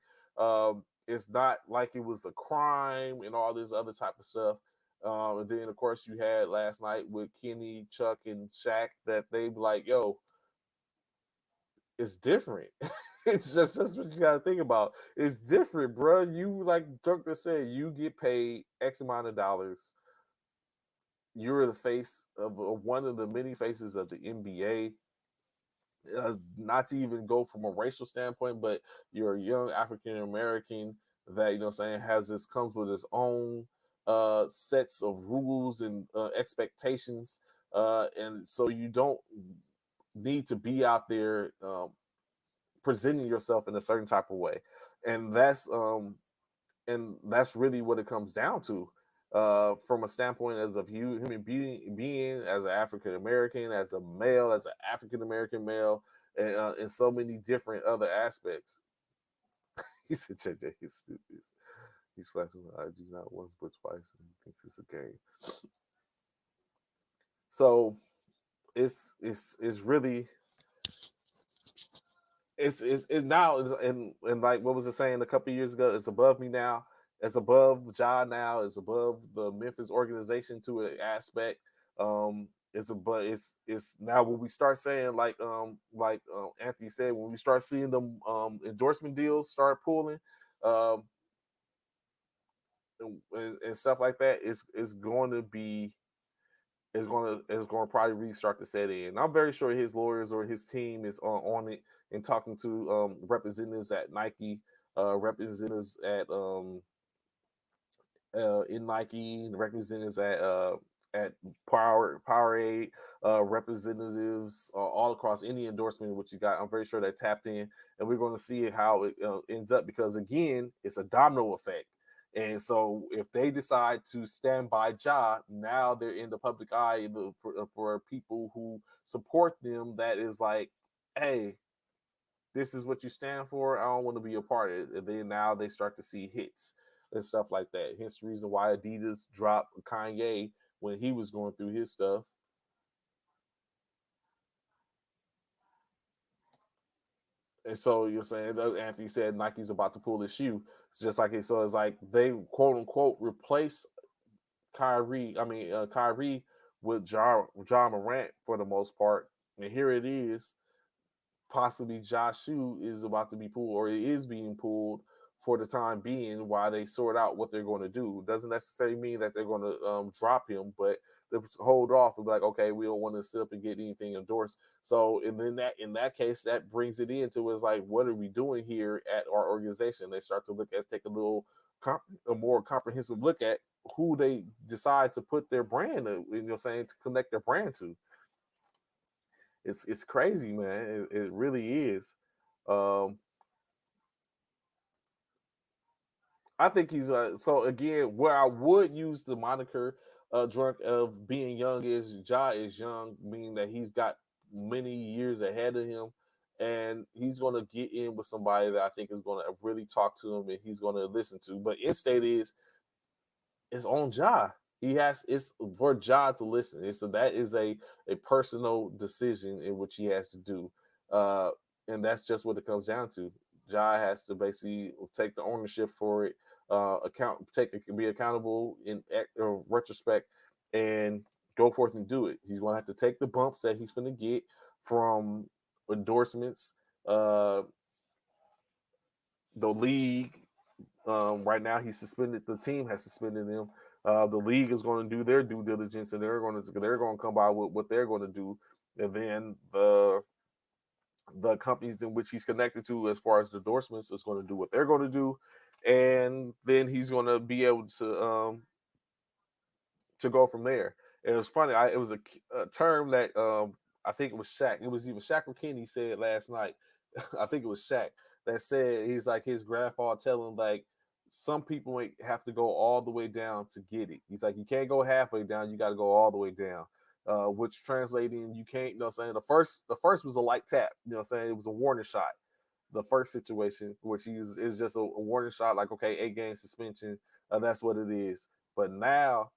It's not like it was a crime and all this other type of stuff. And then, of course, you had last night with Kenny, Chuck, and Shaq that they be like, yo, it's different. It's just that's what you got to think about. It's different, bro. You, like Duncan said, you get paid X amount of dollars. You're the face of one of the many faces of the NBA. Not to even go from a racial standpoint, but you're a young African American that, you know what I'm saying, comes with its own sets of rules and expectations. And so you don't need to be out there presenting yourself in a certain type of way. And that's really what it comes down to, from a standpoint as of human being as an African American, as a male, as an African American male, and in so many different other aspects. He said JJ is stupid. He's flashing on IG not once but twice, and he thinks it's a game. So it's really it's now, and like what was it saying a couple of years ago? It's above me now. It's above Ja now. It's above the Memphis organization to an aspect. It's now when we start saying like Anthony said, when we start seeing them endorsement deals start pulling, um, and stuff like that, it's going to be is going to probably restart to set in. I'm very sure his lawyers or his team is on it and talking to representatives at Nike, representatives at in Nike, and representatives at Powerade, representatives all across any endorsement which you got. I'm very sure they tapped in, and we're going to see how it ends up, because again, it's a domino effect. And so if they decide to stand by Ja, now they're in the public eye for people who support them. That is like, hey, this is what you stand for. I don't want to be a part of it. And then now they start to see hits and stuff like that. Hence the reason why Adidas dropped Kanye when he was going through his stuff. And so you're saying Anthony said Nike's about to pull his shoe. It's just like so it's like they quote unquote replace Kyrie with John Morant for the most part. And here it is, possibly Josh Shoe is about to be pulled, or it is being pulled for the time being while they sort out what they're going to do. Doesn't necessarily mean that they're going to drop him, but they hold off and be like, okay, we don't want to sit up and get anything endorsed. So, and then in that case, that brings it into is like, what are we doing here at our organization? They start to take a more comprehensive look at who they decide to put their brand, to connect their brand to. It's crazy, man. It really is. I think he's so again, where I would use the moniker drunk of being young is Ja is young, meaning that he's got many years ahead of him, and he's going to get in with somebody that I think is going to really talk to him and he's going to listen to. But in state is on Ja. It's for Ja to listen. That is a personal decision in which he has to do, and that's just what it comes down to. Ja has to basically take the ownership for it, be accountable in retrospect, and go forth and do it. He's going to have to take the bumps that he's going to get from endorsements. The league right now he's suspended. The team has suspended him. The league is going to do their due diligence, and they're going to come by with what they're going to do, and then the companies in which he's connected to, as far as the endorsements, is going to do what they're going to do, and then he's going to be able to go from there. It was funny. It was a term that I think it was Shaq. It was even Shaq McKinney said last night. I think it was Shaq that said he's like his grandfather telling like some people have to go all the way down to get it. He's like, you can't go halfway down, you got to go all the way down. Which translating, you can't, saying the first was a light tap, saying it was a warning shot. The first situation, which is just a warning shot, like, okay, 8-game suspension, that's what it is. But now,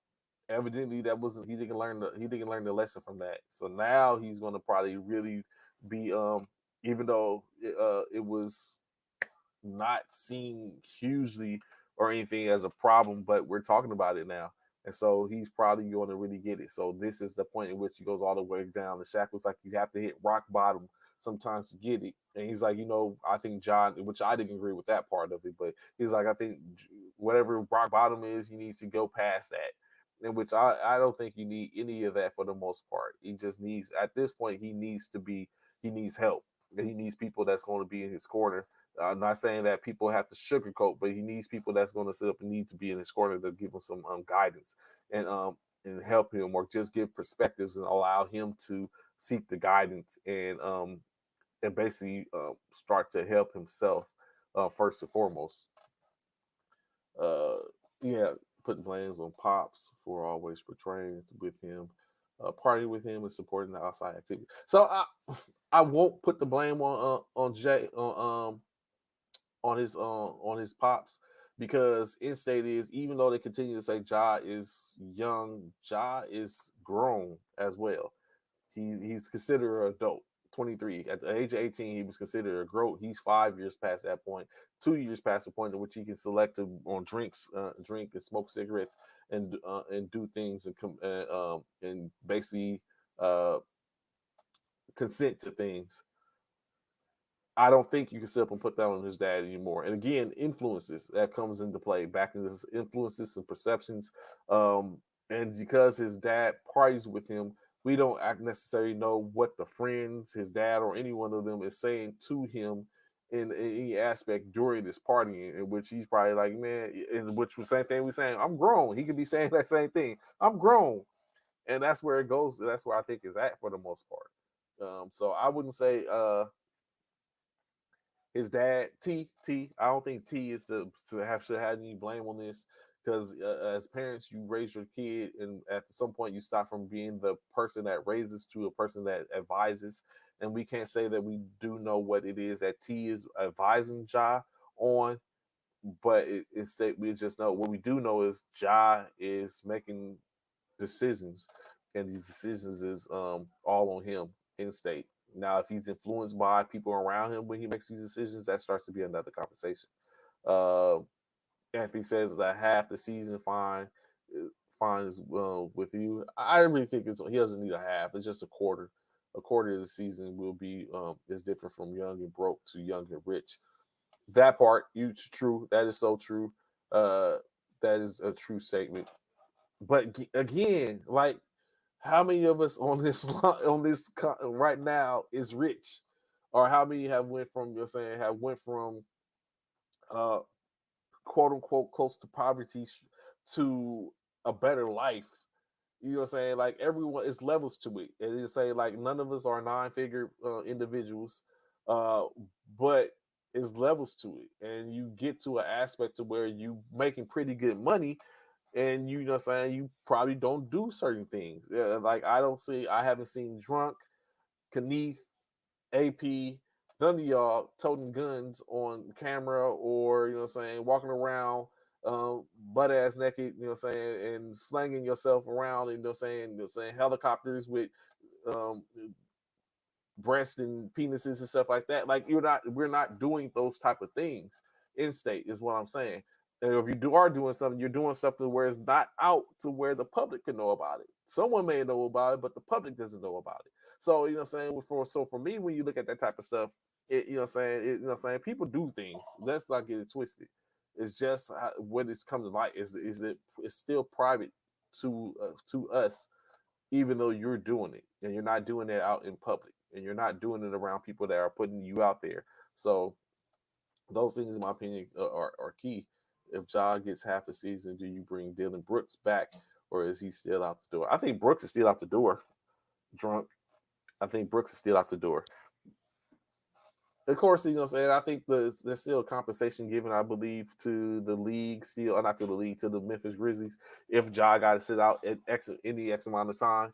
evidently, that wasn't, he didn't learn the lesson from that. So now he's going to probably really be, even though it was not seen hugely or anything as a problem, but we're talking about it now. And so he's probably going to really get it. So this is the point in which he goes all the way down. The Shaq was like, you have to hit rock bottom sometimes to get it. And he's like, I think John, which I didn't agree with that part of it, but he's like, I think whatever rock bottom is, he needs to go past that. In which I don't think you need any of that for the most part. He just needs, at this point, he needs help. He needs people that's going to be in his corner. I'm not saying that people have to sugarcoat, but he needs people that's going to sit up and need to be in his corner to give him some guidance and help him, or just give perspectives and allow him to seek the guidance and basically start to help himself first and foremost. Putting blames on Pops for always portraying with him, partying with him, and supporting the outside activity. So I won't put the blame on Jay on his Pops, because in state is, even though they continue to say Ja is young, Ja is grown as well. He's considered an adult. 23 at the age of 18, he was considered a grown. He's 5 years past that point, 2 years past the point in which he can select on drink and smoke cigarettes and do things and basically consent to things. I don't think you can sit up and put that on his dad anymore. And again, influences that comes into play, back in this influences and perceptions. And because his dad parties with him, we don't necessarily know what the friends, his dad, or any one of them is saying to him in any aspect during this party, in which he's probably like, man, in which the same thing we're saying, I'm grown. He could be saying that same thing. I'm grown. And that's where it goes. That's where I think it's at for the most part. So I wouldn't say his dad, T. I don't think T is should have any blame on this, because as parents, you raise your kid, and at some point, you stop from being the person that raises to a person that advises. And we can't say that we do know what it is that T is advising Ja on, but it's that we just know, what we do know is Ja is making decisions, and these decisions is all on him in state. Now, if he's influenced by people around him when he makes these decisions, that starts to be another conversation. Uh, Anthony says that half the season fine is with you. I really think he doesn't need a half. It's just a quarter. A quarter of the season will be is different from young and broke to young and rich. That part, true. That is so true. Uh, that is a true statement. But again, like, how many of us on this right now is rich, or how many have went from uh quote unquote close to poverty to a better life. You know what I'm saying? Like, everyone, it's levels to it. And you say, like, none of us are 9-figure individuals, uh, but it's levels to it. And you get to an aspect to where you making pretty good money, and you know what I'm saying, you probably don't do certain things. Like, I haven't seen Drunk, Kneef, AP, none of y'all toting guns on camera, or, you know what I'm saying, walking around butt ass naked, you know what I'm saying, and slanging yourself around, you know what I'm saying, helicopters with um breasts and penises and stuff like that. Like, we're not doing those type of things in state, is what I'm saying. And if you are doing something, you're doing stuff to where it's not out to where the public can know about it. Someone may know about it, but the public doesn't know about it. So, you know what I'm saying, for me, when you look at that type of stuff, you know what I'm saying, people do things. Let's not get it twisted. It's just when it's come to light is it it's still private to us, even though you're doing it, and you're not doing it out in public, and you're not doing it around people that are putting you out there. So those things, in my opinion, are key. If Ja gets half a season, do you bring Dylan Brooks back, or is he still out the door? I think Brooks is still out the door. Drunk. I think Brooks is still out the door. Of course, you know what I'm saying, I think there's still a compensation given, I believe, to the league, still, or not to the league, to the Memphis Grizzlies, if Ja got to sit out at any X amount of time.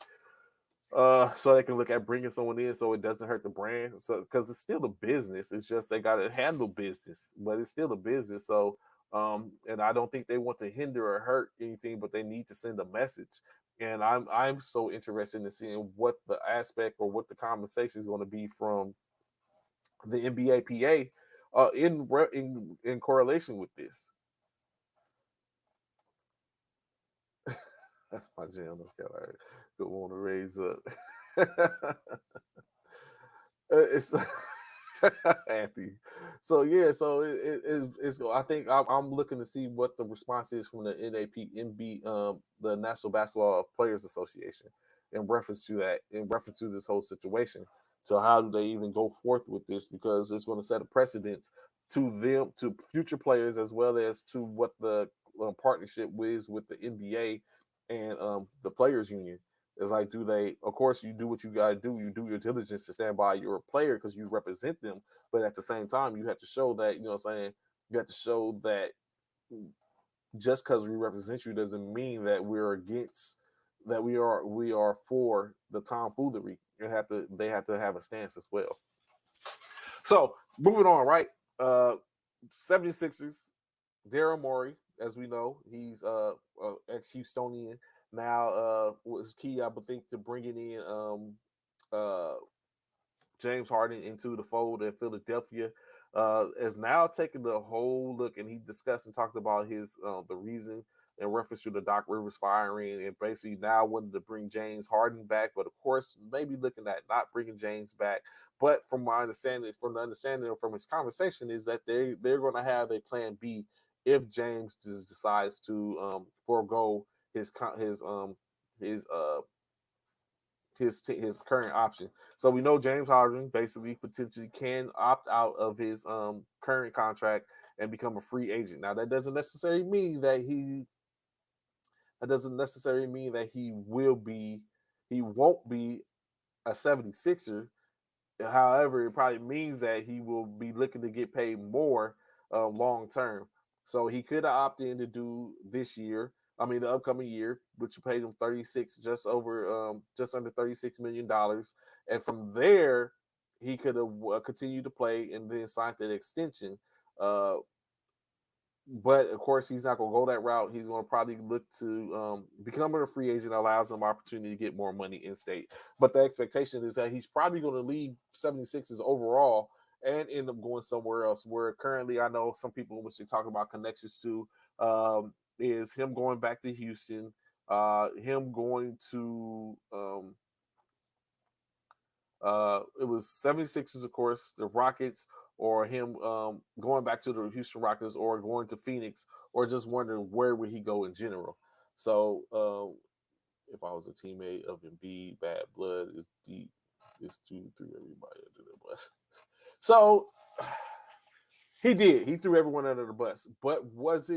So they can look at bringing someone in so it doesn't hurt the brand. So, because it's still a business, it's just they got to handle business, but it's still a business. So, and I don't think they want to hinder or hurt anything, but they need to send a message. And I'm so interested in seeing what the aspect or what the conversation is going to be from the NBA PA in correlation with this. That's my jam. Okay, all right. Don't want to raise up. It's Anthony. So yeah, so it's. I think I'm looking to see what the response is from the the National Basketball Players Association, in reference to this whole situation. So how do they even go forth with this? Because it's going to set a precedence to them, to future players, as well as to what the partnership is with the NBA and the Players Union. It's like, do they? Of course, you do what you got to do. You do your diligence to stand by your player because you represent them. But at the same time, you have to show that, you know what I'm saying, you have to show that just because we represent you doesn't mean that we're against, that we are for the tomfoolery. They have to have a stance as well. So moving on, right? 76ers, Daryl Morey, as we know, he's ex-Houstonian. Now was key, I would think, to bringing in uh James Harden into the fold in Philadelphia, is now taking the whole look, and he discussed and talked about his the reason in reference to the Doc Rivers firing, and basically now wanted to bring James Harden back, but of course maybe looking at not bringing James back. But from my understanding, from his conversation, is that they're going to have a plan B if James just decides to forego his his current option. So we know James Harden basically potentially can opt out of his current contract and become a free agent. Now that doesn't necessarily mean that he won't be a 76er. However, it probably means that he will be looking to get paid more long term. So he could have opted in to do this year. I mean, the upcoming year, which paid him just under $36 million, and from there he could have continued to play and then signed that extension. but of course, he's not going to go that route. He's going to probably look to become a free agent, allows him opportunity to get more money in state. But the expectation is that he's probably going to leave 76ers overall and end up going somewhere else. Where currently, I know some people, which they talk about connections to, is him going back to Houston, him going to it was 76ers, of course, the Rockets, or him going back to the Houston Rockets, or going to Phoenix, or just wondering where would he go in general. So if I was a teammate of Embiid, bad blood is deep. This dude threw everybody under the bus. So he did. He threw everyone under the bus. But was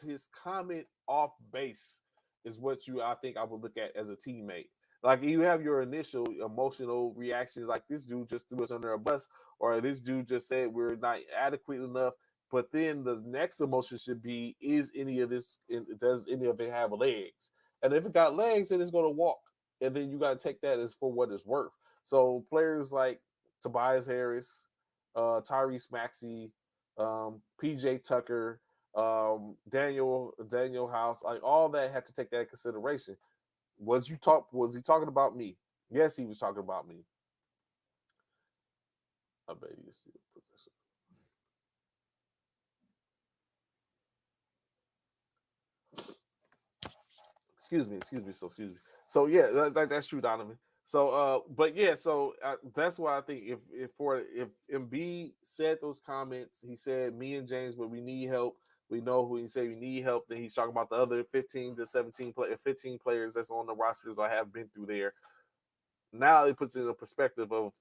his comment off base? Is what I think I would look at as a teammate. Like you have your initial emotional reaction, like this dude just threw us under a bus, or this dude just said we're not adequate enough. But then the next emotion should be: is any of this? Does any of it have legs? And if it got legs, then it's going to walk. And then you got to take that as for what it's worth. So players like Tobias Harris, Tyrese Maxey, PJ Tucker, Daniel House, like all that had to take that in consideration. Was he talking about me? Yes, he was talking about me. I bet he is still put this up. Excuse me. So yeah, that's true, Donovan. So but yeah, so that's why I think if Embiid said those comments, he said me and James, but we need help. We know who he said we need help. Then he's talking about the other 15 players that's on the rosters or have been through there. Now it puts it in a perspective of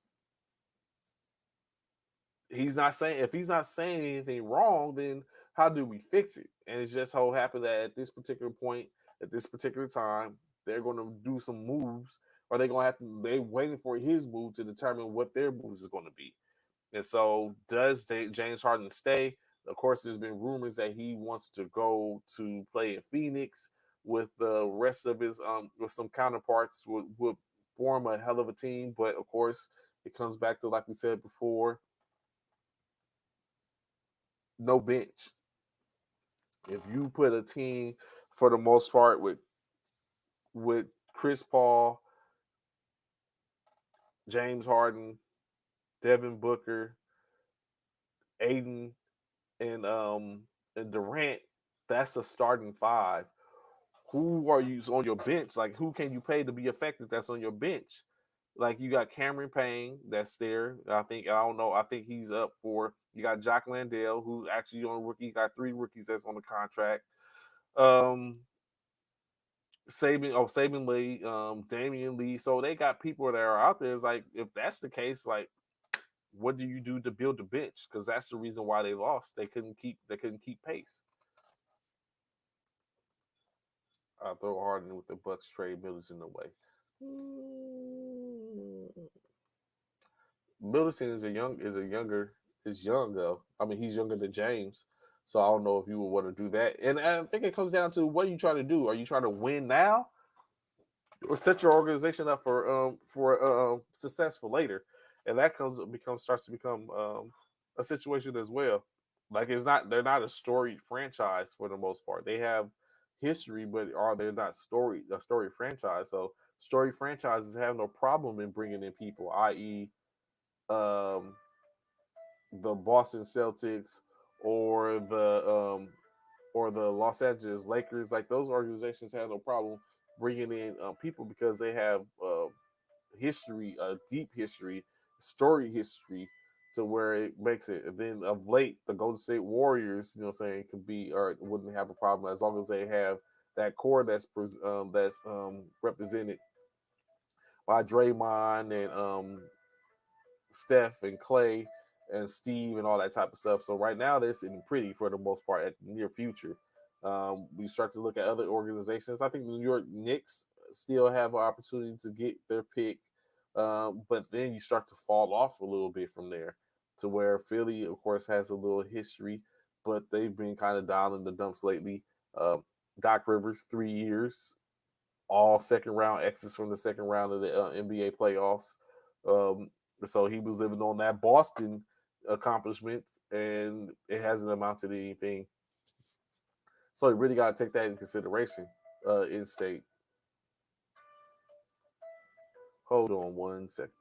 if he's not saying anything wrong, then how do we fix it? And it's just so happened that at this particular point, at this particular time, they're going to do some moves, or they're going to they're waiting for his move to determine what their moves is going to be. And so, does James Harden stay? Of course, there's been rumors that he wants to go to play in Phoenix with the rest of his with some counterparts would form a hell of a team. But of course, it comes back to, like we said before, no bench. If you put a team for the most part with Chris Paul, James Harden, Devin Booker, Aiden, and Durant, that's a starting five. Who are you on your bench? Like, who can you pay to be effective that's on your bench? Like, you got Cameron Payne that's there. I don't know. I think he's up for. You got Jock Landale, who's actually on rookie. You got 3 rookies that's on the contract. Saban Lee, Damian Lee. So they got people that are out there. It's like, if that's the case, like, what do you do to build the bench? Because that's the reason why they lost. They couldn't keep pace. I throw Harden with the Bucks trade Middleton away. Middleton is young though. I mean, he's younger than James. So I don't know if you would want to do that. And I think it comes down to, what are you trying to do? Are you trying to win now, or set your organization up for success for later? And that starts to become a situation as well. Like, they're not a storied franchise for the most part. They have history, but they're not a story franchise. So story franchises have no problem in bringing in people, i.e., the Boston Celtics or the Los Angeles Lakers. Like, those organizations have no problem bringing in people because they have history, deep history, story history, to where it makes it. And then of late, the Golden State Warriors, could be, or wouldn't have a problem as long as they have that core that's represented by Draymond and Steph and Clay and Steve and all that type of stuff. So right now they're sitting pretty for the most part at the near future. We start to look at other organizations. I think the New York Knicks still have an opportunity to get their pick, but then you start to fall off a little bit from there, to where Philly, of course, has a little history, but they've been kind of down in the dumps lately. Doc Rivers, 3 years, all second round exits from the second round of the NBA playoffs. So he was living on that Boston accomplishments, and it hasn't amounted to anything. So you really got to take that in consideration. In state. Hold on 1 second.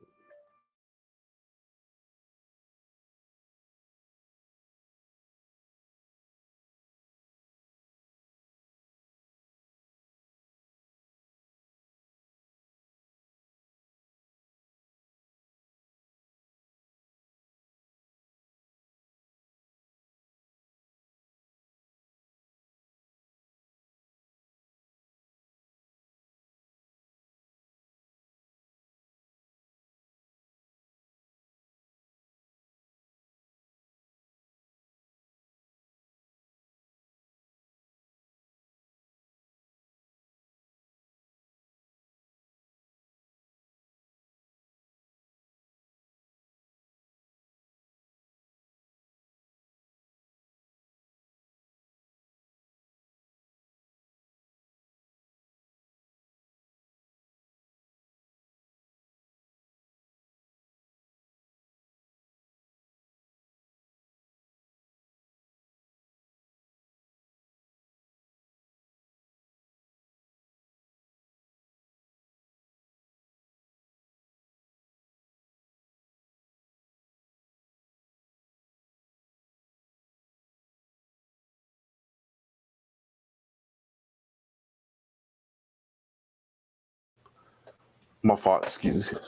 My fault. Excuse me.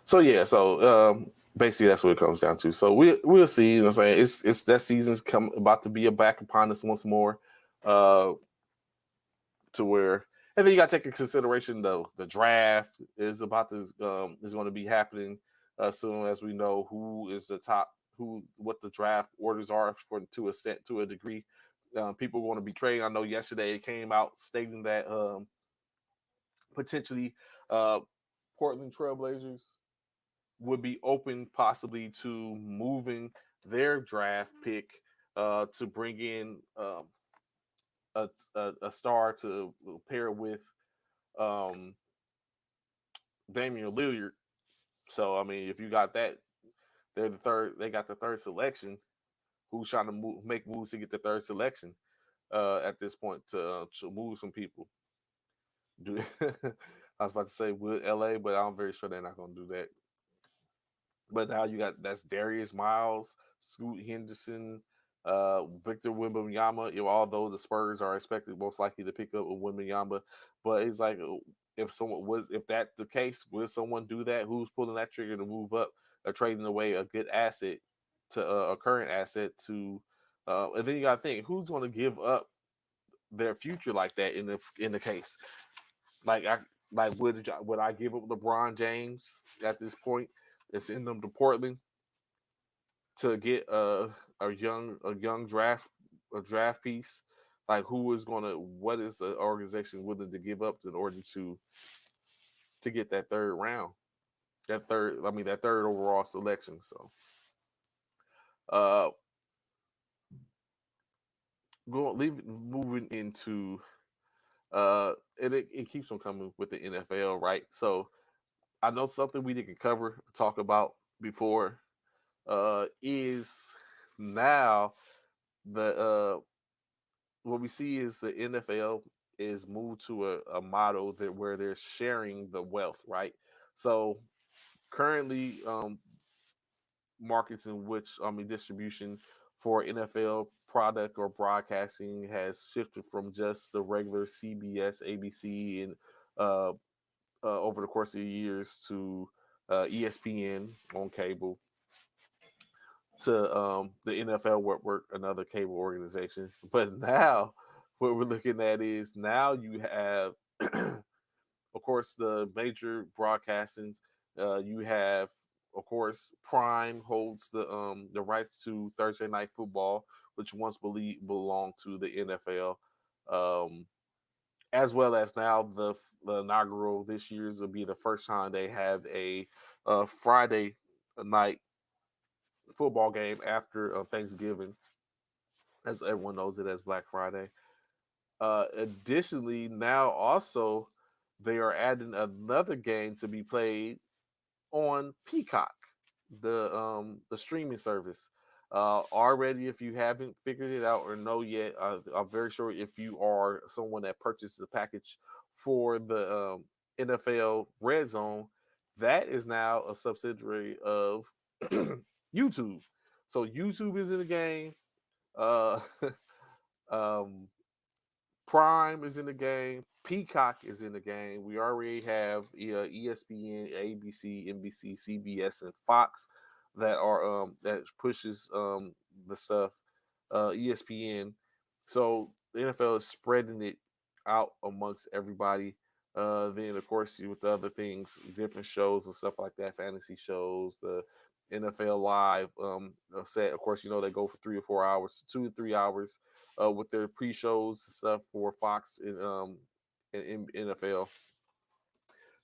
So yeah, basically that's what it comes down to. So we'll see. You know, what I'm saying it's that season's about to be back upon us once more. To where, and then you got to take into consideration the draft is about to is going to be happening soon, as we know who is the top, what the draft orders are for to a degree. People are going to be trading. I know yesterday it came out stating that potentially Portland Trailblazers would be open possibly to moving their draft pick to bring in a star to pair with um, Damian Lillard. So I mean, if you got that, they're the third. They got the third selection. Who's trying to make moves to get the third selection at this point to move some people? Do I was about to say would LA, but I'm very sure they're not going to do that. But now you got that's Darius Miles, Scoot Henderson, Victor Wembanyama. Although the Spurs are expected most likely to pick up a Wembanyama, but it's like if that's the case, will someone do that? Who's pulling that trigger to move up or trading away a good asset to a current asset to? And then you got to think who's going to give up their future like that in the case. Like would I give up LeBron James at this point and send them to Portland to get a young draft piece? Like who is gonna what is the organization willing to give up in order to get that third round? That third overall selection. So uh moving into and it keeps on coming with the NFL, right? So I know something we didn't talk about before is now the what we see is the NFL is moved to a model that where they're sharing the wealth, right? So currently, markets in which distribution for NFL product or broadcasting has shifted from just the regular CBS, ABC, and uh, over the course of the years to ESPN on cable to the NFL Network, another cable organization. But now, what we're looking at is now you have, of course, the major broadcastings. You have, of course, Prime holds the rights to Thursday Night Football, which once belonged to the NFL. Um, as well as now the inaugural this year's will be the first time they have a Friday night football game after Thanksgiving, as everyone knows it as Black Friday. Additionally, now also they are adding another game to be played on Peacock, the streaming service. Already, if you haven't figured it out or know yet, I'm very sure if you are someone that purchased the package for the NFL Red Zone, that is now a subsidiary of YouTube. So YouTube is in the game. Uh, um, Prime is in the game. Peacock is in the game. We already have ESPN, ABC, NBC, CBS, and Fox that are that pushes the stuff. ESPN. So the NFL is spreading it out amongst everybody. Then of course with the other things, different shows and stuff like that, fantasy shows, the NFL Live set. Of course, they go for 3 or 4 hours, 2 to 3 hours with their pre-shows and stuff for Fox and NFL.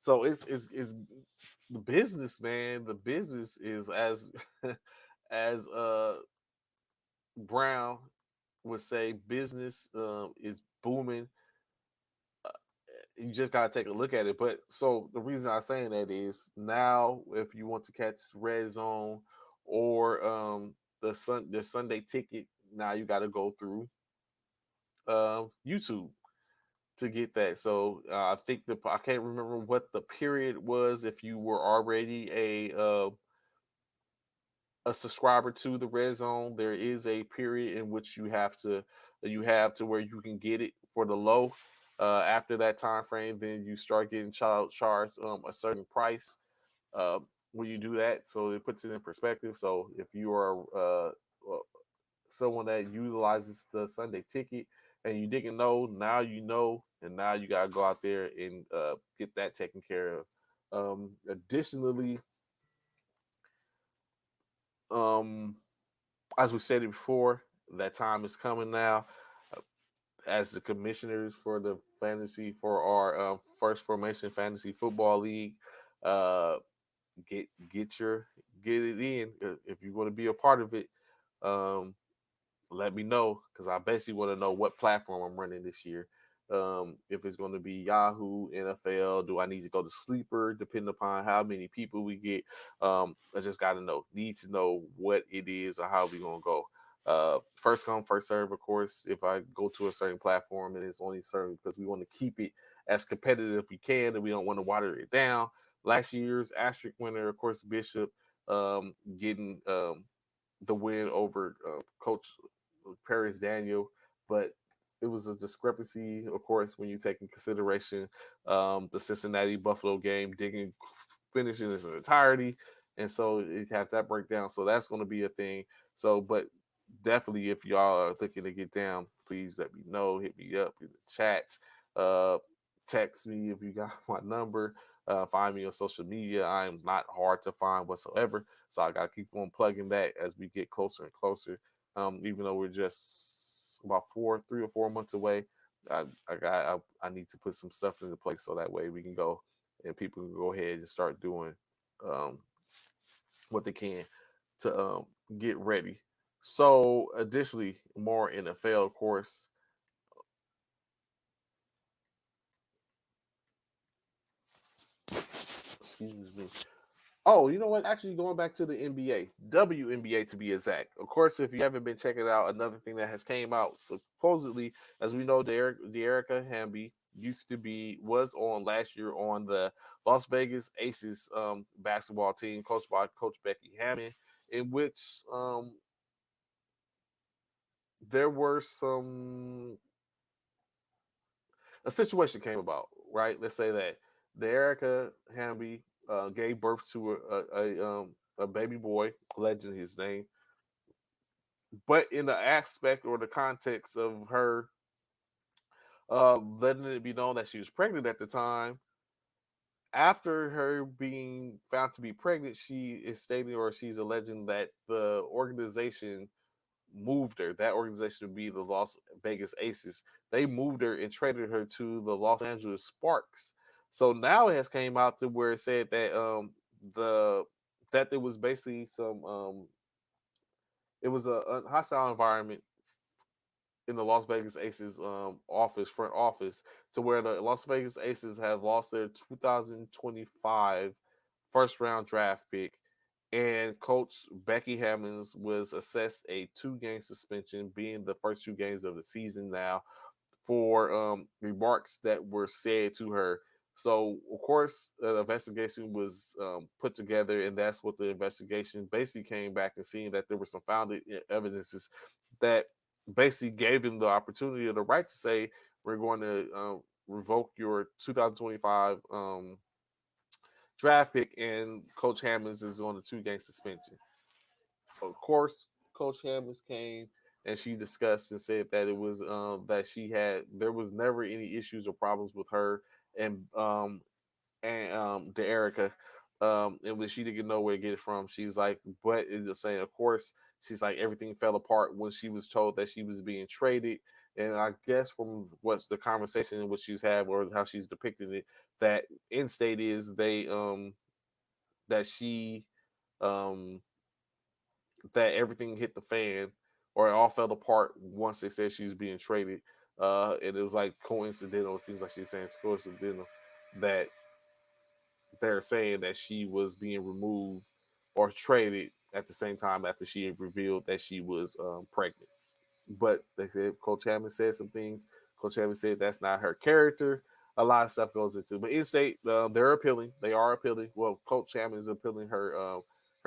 So it's the business, man. The business is as as Brown would say, business is booming. You just gotta take a look at it. But so the reason I'm saying that is now, if you want to catch Red Zone or the Sunday Ticket, now you got to go through YouTube to get that. So I think I can't remember what the period was if you were already a subscriber to the Red Zone. There is a period in which you have to where you can get it for the low. After that time frame, then you start getting charged a certain price when you do that. So it puts it in perspective. So if you are someone that utilizes the Sunday Ticket and you didn't know, now you know, and now you gotta go out there and get that taken care of. Additionally, as we said it before, that time is coming now. As the commissioners for the fantasy for our first formation fantasy football league, get it in if you want to be a part of it. Let me know because I basically want to know what platform I'm running this year. If it's going to be Yahoo, NFL, do I need to go to Sleeper? Depending upon how many people we get, I just got to know. Need to know what it is or how we gonna go. First come, first serve, of course. If I go to a certain platform and it's only certain because we want to keep it as competitive as we can and we don't want to water it down. Last year's asterisk winner, of course, Bishop, getting the win over Coach Paris Daniel, but it was a discrepancy, of course, when you take in consideration the Cincinnati Buffalo game, digging finishing its entirety, and so you have that breakdown. So that's going to be a thing. So, but definitely, if y'all are looking to get down, please let me know. Hit me up in the chat. Text me if you got my number. Find me on social media. I am not hard to find whatsoever. So I got to keep on plugging that as we get closer and closer. Even though we're just about 3 or 4 months away, I need to put some stuff into place so that way we can go and people can go ahead and start doing what they can to get ready. So additionally, more NFL, of course. Excuse me. Oh, you know what? Actually, going back to the NBA, WNBA to be exact. Of course, if you haven't been checking it out, another thing that has came out supposedly, as we know, Dearica Hamby was on last year on the Las Vegas Aces basketball team, coached by Coach Becky Hammon, in which there were a situation came about. Right, let's say that Dearica Hamby gave birth to a baby boy, legend his name. But in the aspect or the context of her letting it be known that she was pregnant at the time, after her being found to be pregnant, she is stating or she's alleging that the organization moved her. That organization would be the Las Vegas Aces. They moved her and traded her to the Los Angeles Sparks. So now it has came out to where it said that that there was basically it was a hostile environment in the Las Vegas Aces front office, to where the Las Vegas Aces have lost their 2025 first round draft pick, and Coach Becky Hammonds was assessed a 2-game suspension, being the first 2 games of the season now, for remarks that were said to her. So, of course, an investigation was put together, and that's what the investigation basically came back and seeing that there were some founded evidences that basically gave him the opportunity or the right to say, we're going to revoke your 2025 draft pick, and Coach Hammonds is on a 2-game suspension. Of course, Coach Hammonds came and she discussed and said that it was that there was never any issues or problems with her and De'Erica, and when she didn't know where to get it from. She's like, but it's just saying, of course, she's like everything fell apart when she was told that she was being traded. And I guess from what's the conversation in which she's had or how she's depicted it, that in state is that she um that everything hit the fan or it all fell apart once they said she was being traded. And it was like coincidental. It seems like she's saying it's coincidental that they're saying that she was being removed or traded at the same time after she had revealed that she was pregnant. But they said Coach Hammond said some things. Coach Hammond said that's not her character. A lot of stuff goes into, but in state they're appealing. They are appealing. Well, Coach Hammond is appealing her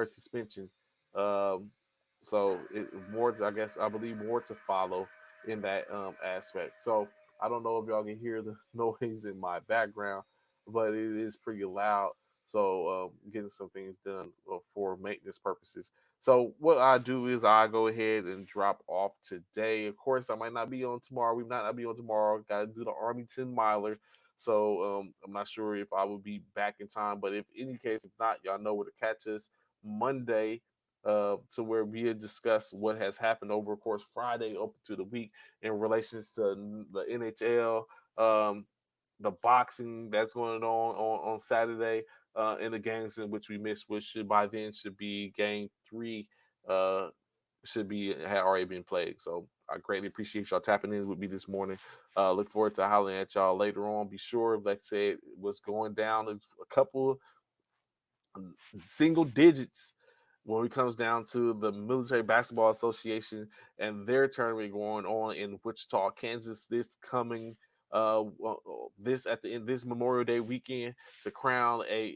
suspension. Um, so more, I guess, I believe more to follow in that aspect. So I don't know if y'all can hear the noise in my background, but it is pretty loud. So getting some things done for maintenance purposes. So what I do is I go ahead and drop off today. Of course, I might not be on tomorrow. We might not be on tomorrow. Got to do the Army 10 miler. So I'm not sure if I will be back in time. But if any case, if not, y'all know where to catch us Monday, to where we discuss what has happened over, of course, Friday up to the week in relations to the NHL, the boxing that's going on Saturday, in the games in which we missed, which should by then should be game 3, uh, should be had already been played. So I greatly appreciate y'all tapping in with me this morning. Look forward to hollering at y'all later on. Be sure, like I said, what's going down a couple single digits when it comes down to the Military Basketball Association and their tournament going on in Wichita, Kansas this coming this at the end this Memorial Day weekend to crown a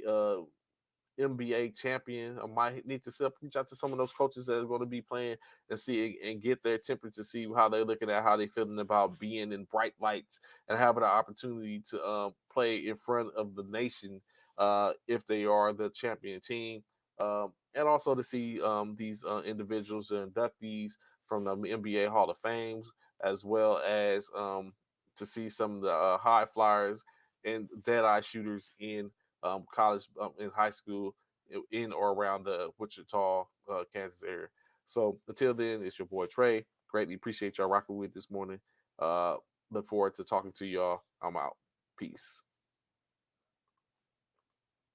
NBA champion. I might need to reach out to some of those coaches that are going to be playing and see and get their temperature to see how they're looking at how they're feeling about being in bright lights and having an opportunity to play in front of the nation if they are the champion team. And also to see these individuals and inductees from the NBA Hall of Fame, as well as to see some of the high flyers and dead-eye shooters in college, in high school, in or around the Wichita, Kansas area. So until then, it's your boy Trey. Greatly appreciate y'all rocking with this morning. Look forward to talking to y'all. I'm out. Peace.